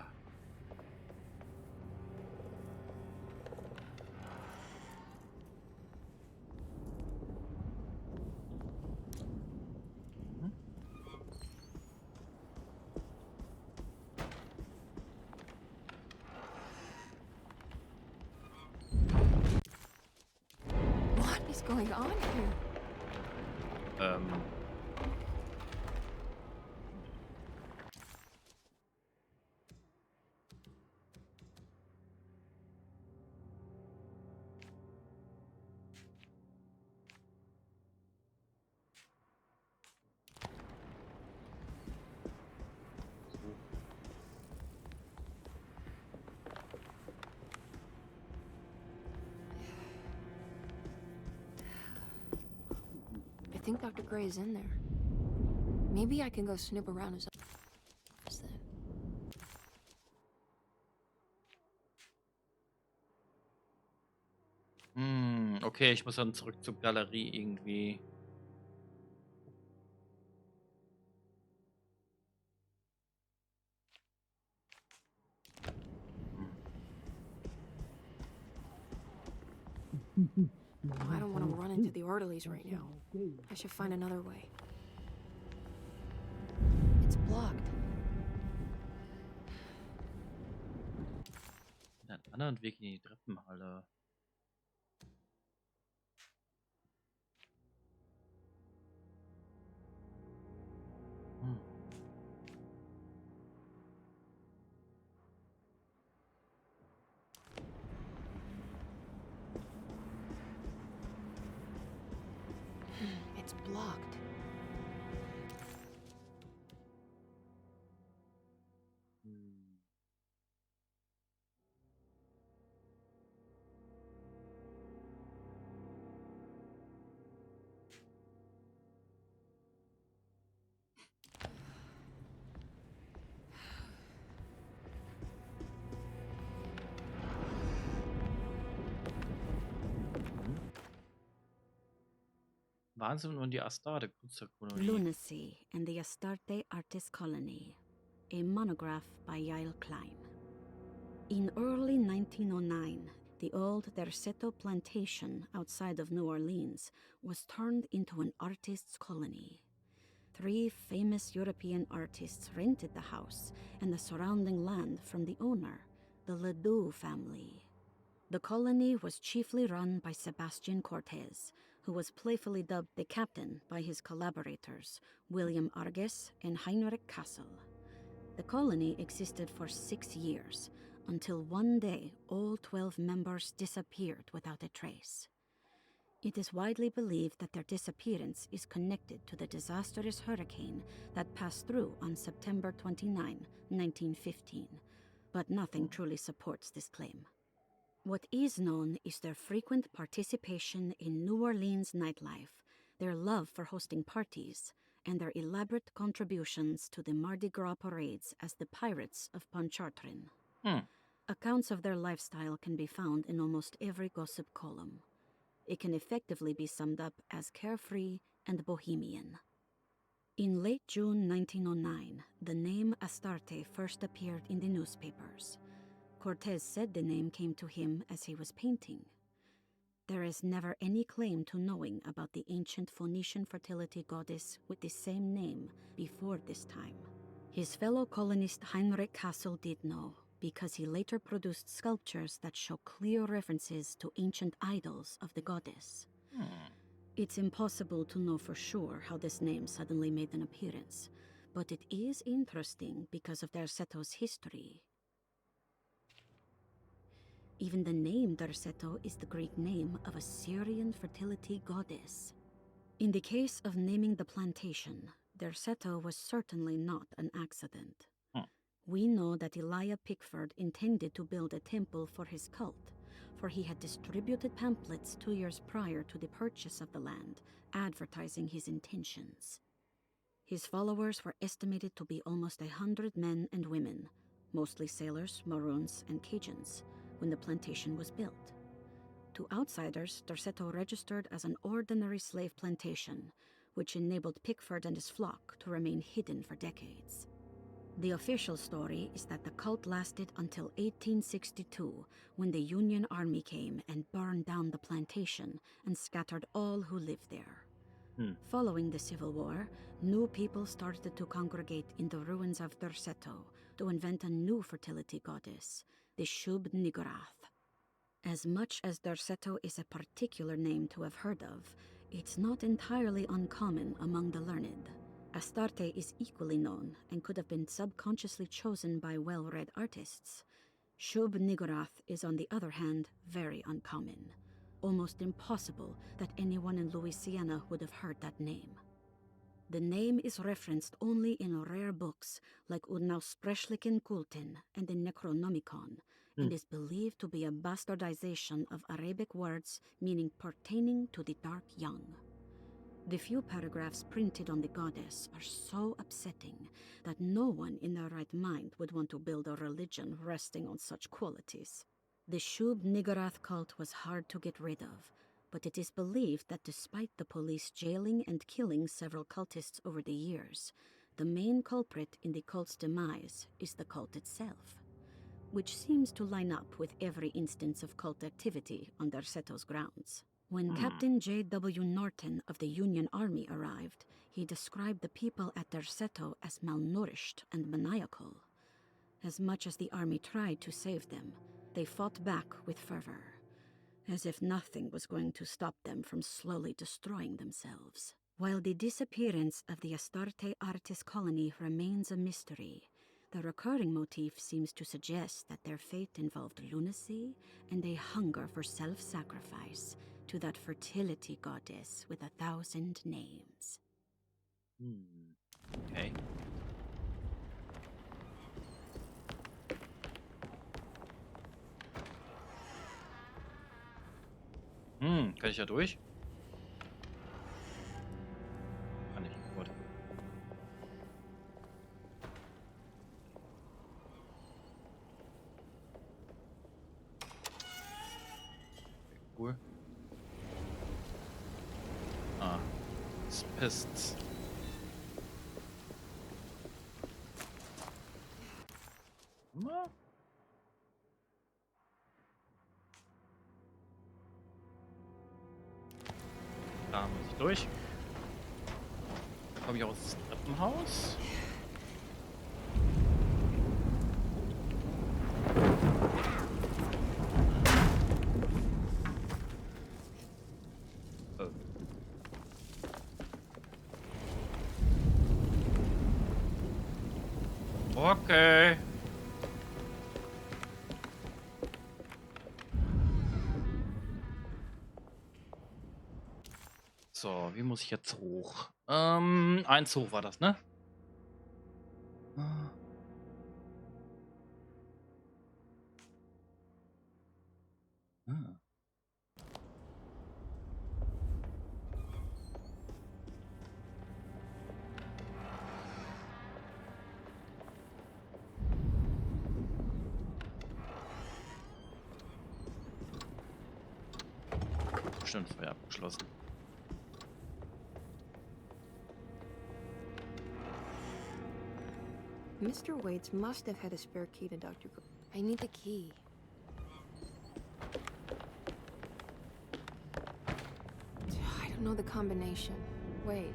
What is going on here? I think Dr. Gray is in there. Maybe I can go snoop around his office then. Okay, ich muss dann zurück zur Galerie irgendwie. I don't want to run into the orderlies right now. I should find another way. It's blocked. Einen anderen Weg in die Treppenhalle. It's blocked. Wahnsinn und die Astarte Künstlerkolonie. Lunacy and the Astarte Artist Colony, a monograph by Yael Klein. In early 1909, the old Derceto plantation outside of New Orleans was turned into an artist's colony. 3 famous European artists rented the house and the surrounding land from the owner, the Ledoux family. The colony was chiefly run by Sebastian Cortez, who was playfully dubbed the captain by his collaborators, William Arges and Heinrich Kassel. The colony existed for 6 years, until one day all 12 members disappeared without a trace. It is widely believed that their disappearance is connected to the disastrous hurricane that passed through on September 29, 1915, but nothing truly supports this claim. What is known is their frequent participation in New Orleans nightlife, their love for hosting parties, and their elaborate contributions to the Mardi Gras parades as the Pirates of Pontchartrain. Accounts of their lifestyle can be found in almost every gossip column. It can effectively be summed up as carefree and bohemian. In late June 1909, the name Astarte first appeared in the newspapers. Cortez said the name came to him as he was painting. There is never any claim to knowing about the ancient Phoenician fertility goddess with the same name before this time. His fellow colonist Heinrich Kassel did know, because he later produced sculptures that show clear references to ancient idols of the goddess. It's impossible to know for sure how this name suddenly made an appearance, but it is interesting because of Derceto's history. Even the name Derceto is the Greek name of a Syrian fertility goddess. In the case of naming the plantation, Derceto was certainly not an accident. We know that Elijah Pickford intended to build a temple for his cult, for he had distributed pamphlets 2 years prior to the purchase of the land, advertising his intentions. His followers were estimated to be almost 100 men and women, mostly sailors, Maroons, and Cajuns, when the plantation was built. To outsiders, Derceto registered as an ordinary slave plantation, which enabled Pickford and his flock to remain hidden for decades. The official story is that the cult lasted until 1862, when the Union Army came and burned down the plantation and scattered all who lived there. Following the Civil War, new people started to congregate in the ruins of Derceto to invent a new fertility goddess, the Shub-Niggurath. As much as Derceto is a particular name to have heard of, it's not entirely uncommon among the learned. Astarte is equally known and could have been subconsciously chosen by well-read artists. Shub-Niggurath is, on the other hand, very uncommon. Almost impossible that anyone in Louisiana would have heard that name. The name is referenced only in rare books like Unaussprechlichen Kulten and the Necronomicon, and is believed to be a bastardization of Arabic words meaning pertaining to the dark young. The few paragraphs printed on the goddess are so upsetting that no one in their right mind would want to build a religion resting on such qualities. The Shub-Niggurath cult was hard to get rid of, but it is believed that despite the police jailing and killing several cultists over the years, the main culprit in the cult's demise is the cult itself, which seems to line up with every instance of cult activity on Derceto's grounds. When Captain J.W. Norton of the Union Army arrived, he described the people at Derceto as malnourished and maniacal. As much as the army tried to save them, they fought back with fervor, as if nothing was going to stop them from slowly destroying themselves. While the disappearance of the Astarte artist colony remains a mystery, the recurring motif seems to suggest that their fate involved lunacy and a hunger for self-sacrifice to that fertility goddess with 1,000 names. Okay. Kann ich ja durch? Kann ich, gut. Cool. It's Pists. Na? Da muss ich durch. Komme ich aus dem Treppenhaus? Okay. So, wie muss ich jetzt hoch? Eins hoch war das, ne? bestimmt vorher abgeschlossen. Mr. Waits must have had a spare key to Dr. I need the key. I don't know the combination. Wait,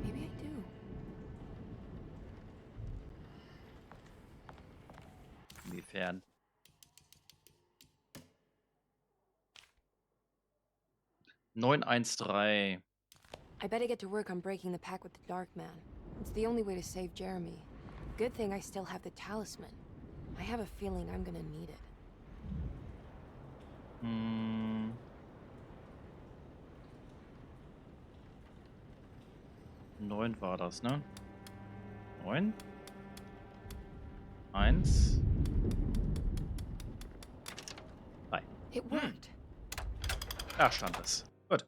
maybe I do. Inwiefern? (913). I better get to work on breaking the pact with the Dark Man. It's the only way to save Jeremy. Good thing I still have the talisman. I have a feeling I'm gonna need it. 9 war das, ne? 9. 1. 3. It worked. Da stand es. Gut.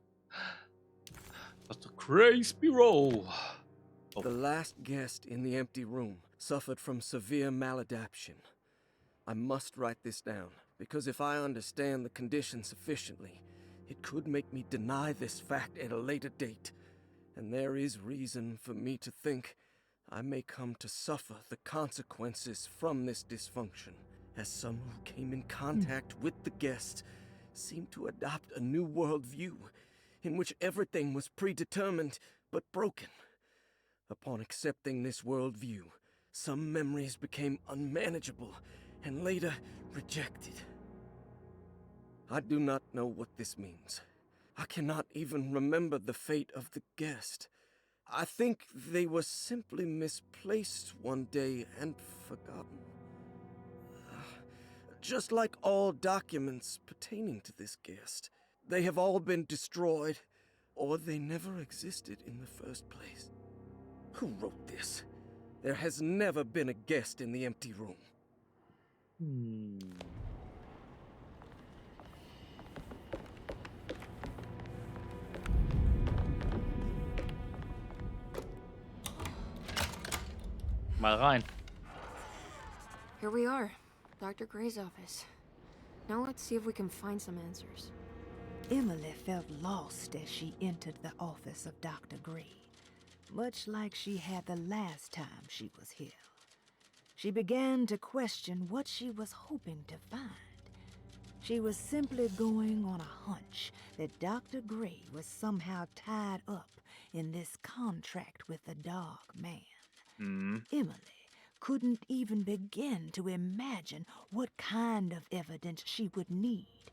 That's a crazy roll. Oh. The last guest in the empty room suffered from severe maladaptation. I must write this down, because if I understand the condition sufficiently, it could make me deny this fact at a later date. And there is reason for me to think I may come to suffer the consequences from this dysfunction, as some who came in contact with the guest seemed to adopt a new worldview in which everything was predetermined but broken. Upon accepting this worldview, some memories became unmanageable and later rejected. I do not know what this means. I cannot even remember the fate of the guest. I think they were simply misplaced one day and forgotten. Just like all documents pertaining to this guest, they have all been destroyed, or they never existed in the first place. Who wrote this? There has never been a guest in the empty room. Mal rein. Here we are, Dr. Gray's office. Now let's see if we can find some answers. Emily felt lost as she entered the office of Dr. Gray, much like she had the last time she was here. She began to question what she was hoping to find. She was simply going on a hunch that Dr. Gray was somehow tied up in this contract with the Dark Man. Emily couldn't even begin to imagine what kind of evidence she would need,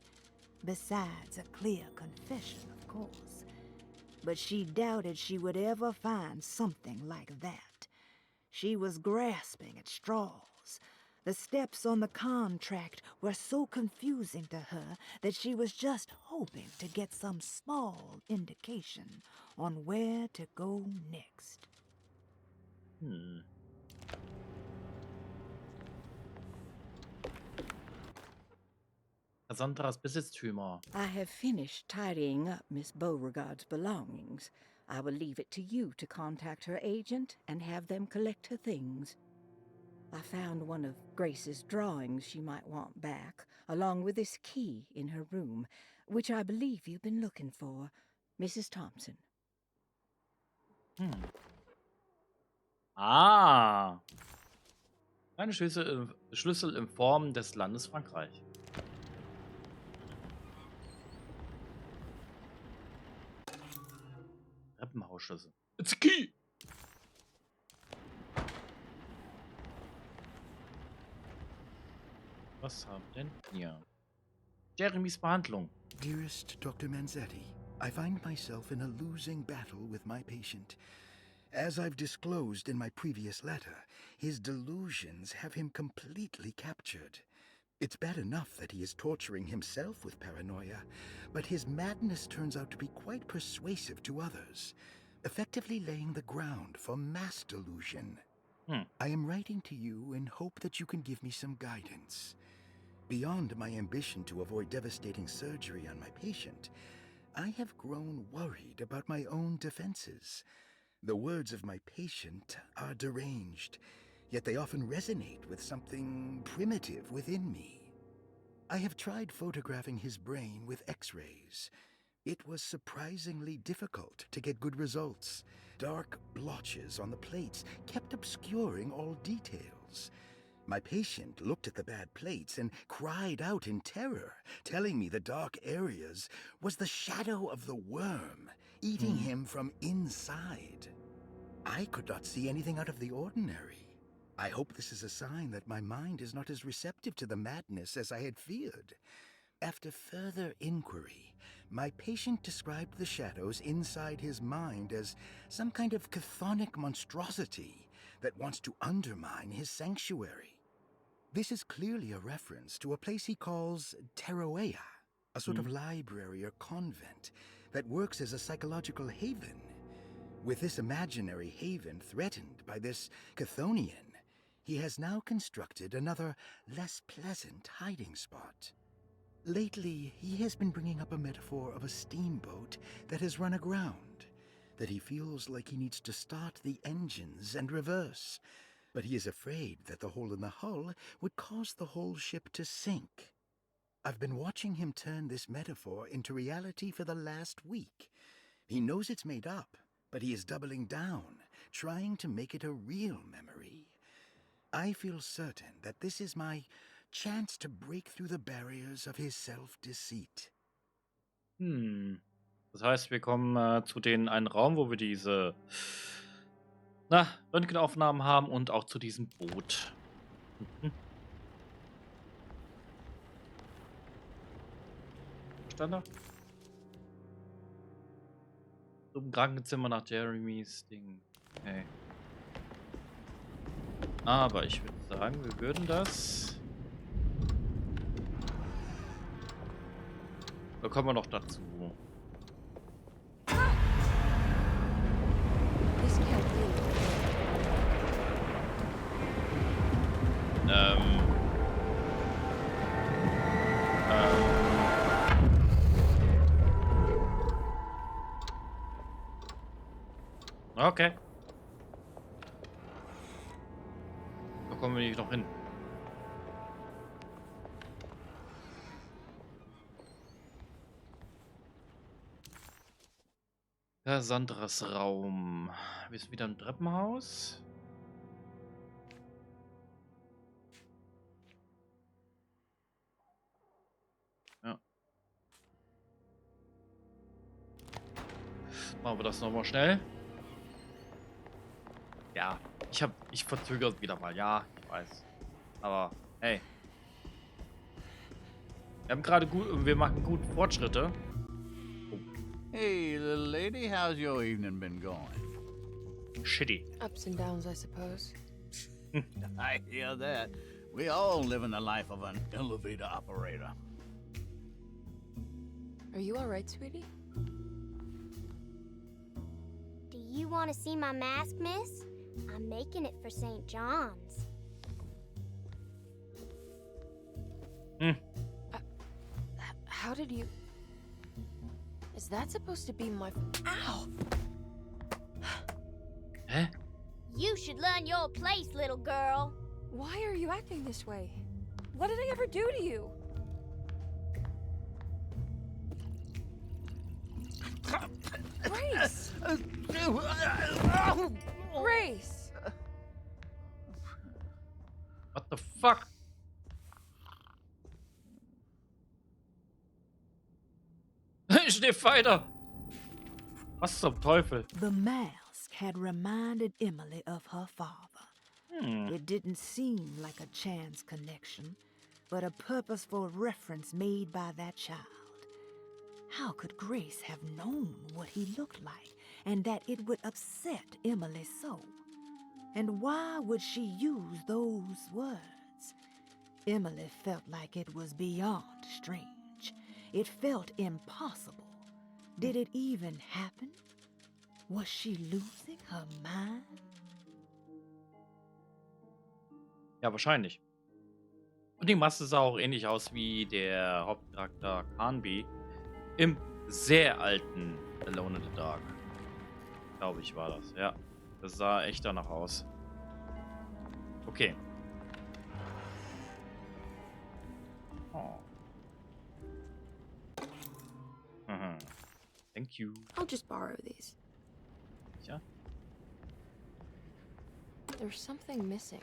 besides a clear confession, of course. But she doubted she would ever find something like that. She was grasping at straws. The steps on the contract were so confusing to her that she was just hoping to get some small indication on where to go next. Cassandras Besitztümer. I have finished tidying up Miss Beauregard's belongings. I will leave it to you to contact her agent and have them collect her things. I found one of Grace's drawings she might want back, along with this key in her room, which I believe you've been looking for, Mrs. Thompson. Ah. Eine Schlüssel in Form des Landes Frankreich. Treppenhausschlüssel. It's a key! Was haben wir denn hier? Jeremys Behandlung. Dearest Dr. Manzetti, I find myself in a losing battle with my patient. As I've disclosed in my previous letter, his delusions have him completely captured. It's bad enough that he is torturing himself with paranoia, but his madness turns out to be quite persuasive to others, effectively laying the ground for mass delusion. I am writing to you in hope that you can give me some guidance. Beyond my ambition to avoid devastating surgery on my patient, I have grown worried about my own defenses. The words of my patient are deranged, yet they often resonate with something primitive within me. I have tried photographing his brain with X-rays. It was surprisingly difficult to get good results. Dark blotches on the plates kept obscuring all details. My patient looked at the bad plates and cried out in terror, telling me the dark areas was the shadow of the worm, eating him from inside. I could not see anything out of the ordinary. I hope this is a sign that my mind is not as receptive to the madness as I had feared. After further inquiry, my patient described the shadows inside his mind as some kind of chthonic monstrosity that wants to undermine his sanctuary. This is clearly a reference to a place he calls Teroea, a sort of library or convent that works as a psychological haven. With this imaginary haven threatened by this Chthonian, he has now constructed another, less pleasant hiding spot. Lately, he has been bringing up a metaphor of a steamboat that has run aground, that he feels like he needs to start the engines and reverse, but he is afraid that the hole in the hull would cause the whole ship to sink. I've been watching him turn this metaphor into reality for the last week. He knows it's made up, but he is doubling down, trying to make it a real memory. I feel certain that this is my chance to break through the barriers of his self-deceit. Das heißt, wir kommen zu den einen Raum, wo wir diese Röntgenaufnahmen haben und auch zu diesem Boot. Stand da? So im Krankenzimmer nach Jeremys Ding. Okay. Aber ich würde sagen, wir würden das. Da kommen wir noch dazu. This can't be. Okay. Da kommen wir nicht noch hin. Cassandras Raum. Wir sind wieder im Treppenhaus. Ja. Machen wir das nochmal schnell. Ja, ich verzögere wieder mal. Ja, ich weiß. Aber, hey. Wir machen gut Fortschritte. Hey, little lady, how's your evening been going? Shitty. Ups and downs, I suppose. I hear that. We all live in the life of an elevator operator. Are you alright, sweetie? Do you want to see my mask, miss? I'm making it for St. John's. How did you... Is that supposed to be my... Ow! Huh? You should learn your place, little girl. Why are you acting this way? What did I ever do to you? Grace! Grace! What the fuck? Steh weiter! Was zum Teufel? The mask had reminded Emily of her father. It didn't seem like a chance connection, but a purposeful reference made by that child. How could Grace have known what he looked like, and that it would upset Emily so? And why would she use those words? Emily felt like it was beyond strange. It felt impossible. Did it even happen? Was she losing her mind? Ja, wahrscheinlich. Und die Maske sah auch ähnlich aus wie der Hauptcharakter Carnby im sehr alten Alone in the Dark. Glaube ich, war das. Ja, das sah echt danach aus. Okay. Oh. Mhm. Thank you. I'll just borrow these. Ja. There's something missing.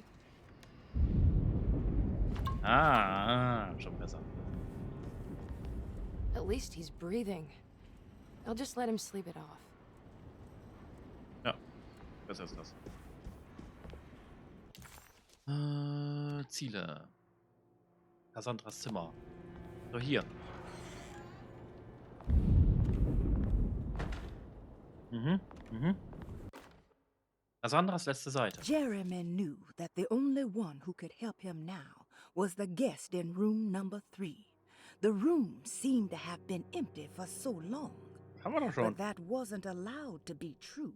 Schon besser. At least he's breathing. I'll just let him sleep it off. Ja, besser ist das. Ziele. Cassandras Zimmer. So, hier. Cassandras letzte Seite. Jeremy knew that the only one who could help him now was the guest in room number 3. The room seemed to have been empty for so long. Haben wir doch schon. But that wasn't allowed to be true.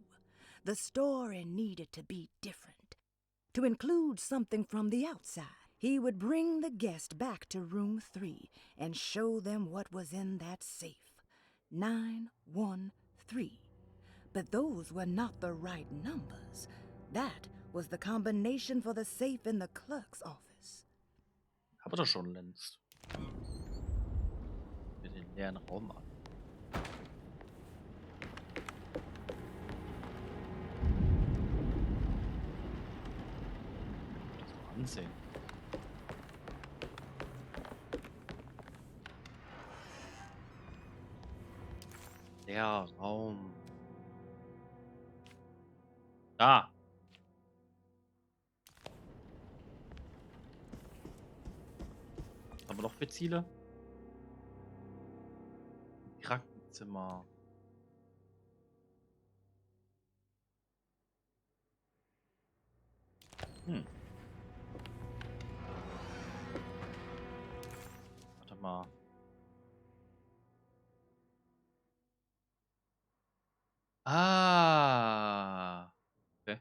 The story needed to be different, to include something from the outside. He would bring the guest back to room 3 and show them what was in that safe. 913. But those were not the right numbers. That was the combination for the safe in the clerk's office. Haben wir doch schon längst. Mit den leeren Raum an. Das mal ansehen. Der Raum. Da. Was haben wir noch für Ziele? Krankenzimmer. Warte mal. Ah. Okay.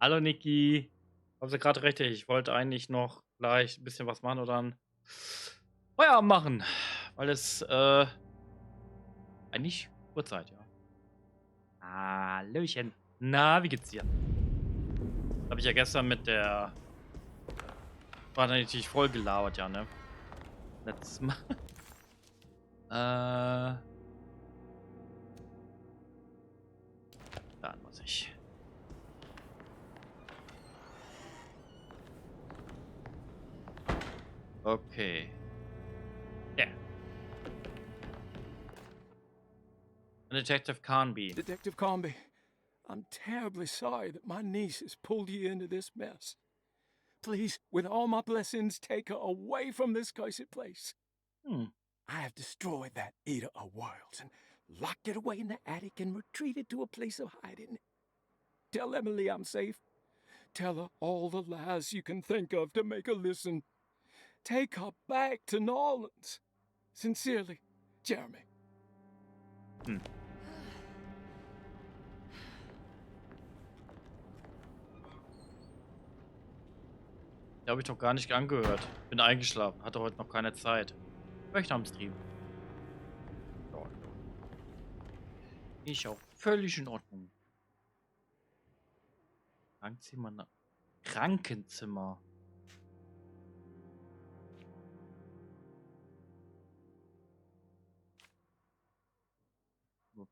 Hallo Niki. Haben Sie gerade recht, ich wollte eigentlich noch gleich ein bisschen was machen oder dann Feierabend machen. Weil es eigentlich Uhrzeit, ja. Hallöchen. Na, wie geht's dir? Habe ich ja gestern mit der war natürlich voll gelabert, ja, ne? Letztes Mal. Da muss ich. Okay. Yeah. Detective Carnby. Detective Carnby, I'm terribly sorry that my niece has pulled you into this mess. Please, with all my blessings, take her away from this cursed place. I have destroyed that eater of worlds and locked it away in the attic and retreated to a place of hiding. Tell Emily I'm safe. Tell her all the lies you can think of to make her listen. Take her back to New Orleans. Sincerely, Jeremy. Da habe ich doch gar nicht angehört. Bin eingeschlafen, hatte heute noch keine Zeit. Möchte am Stream. Ja. Ist auch völlig in Ordnung. Krankenzimmer. Krankenzimmer.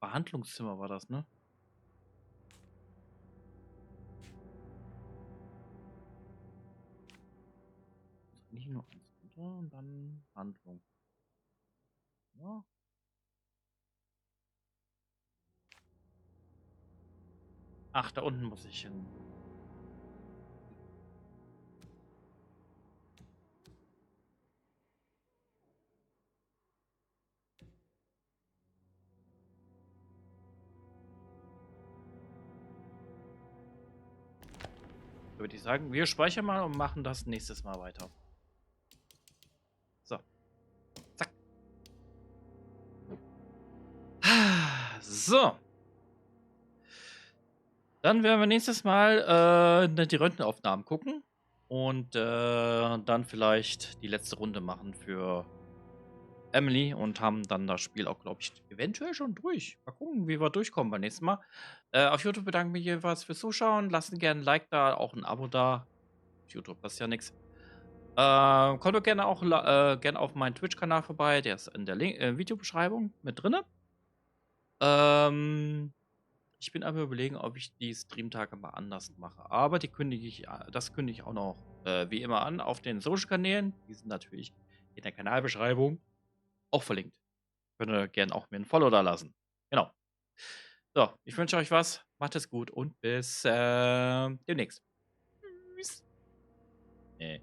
Behandlungszimmer war das, ne? Nicht nur eins runter und dann Handlung. Ja. Ach, da unten muss ich hin. Würde ich sagen, wir speichern mal und machen das nächstes Mal weiter. So. Zack. So. Dann werden wir nächstes Mal die Röntgenaufnahmen gucken. Und dann vielleicht die letzte Runde machen für Emily. Und haben dann das Spiel auch, glaube ich, eventuell schon durch. Mal gucken, wie wir durchkommen beim nächsten Mal. Auf YouTube bedanke ich mich jedenfalls fürs Zuschauen. Lasst gerne ein Like da, auch ein Abo da. Auf YouTube passt ja nichts. Kommt doch gerne auch gerne auf meinen Twitch-Kanal vorbei. Der ist in der Videobeschreibung mit drin. Ich bin aber überlegen, ob ich die Streamtage mal anders mache. Aber das kündige ich auch noch wie immer an auf den Social-Kanälen. Die sind natürlich in der Kanalbeschreibung auch verlinkt. Könnt ihr gerne auch mir ein Follow da lassen. Genau. So, ich wünsche euch was. Macht es gut und bis demnächst. Tschüss. Nee.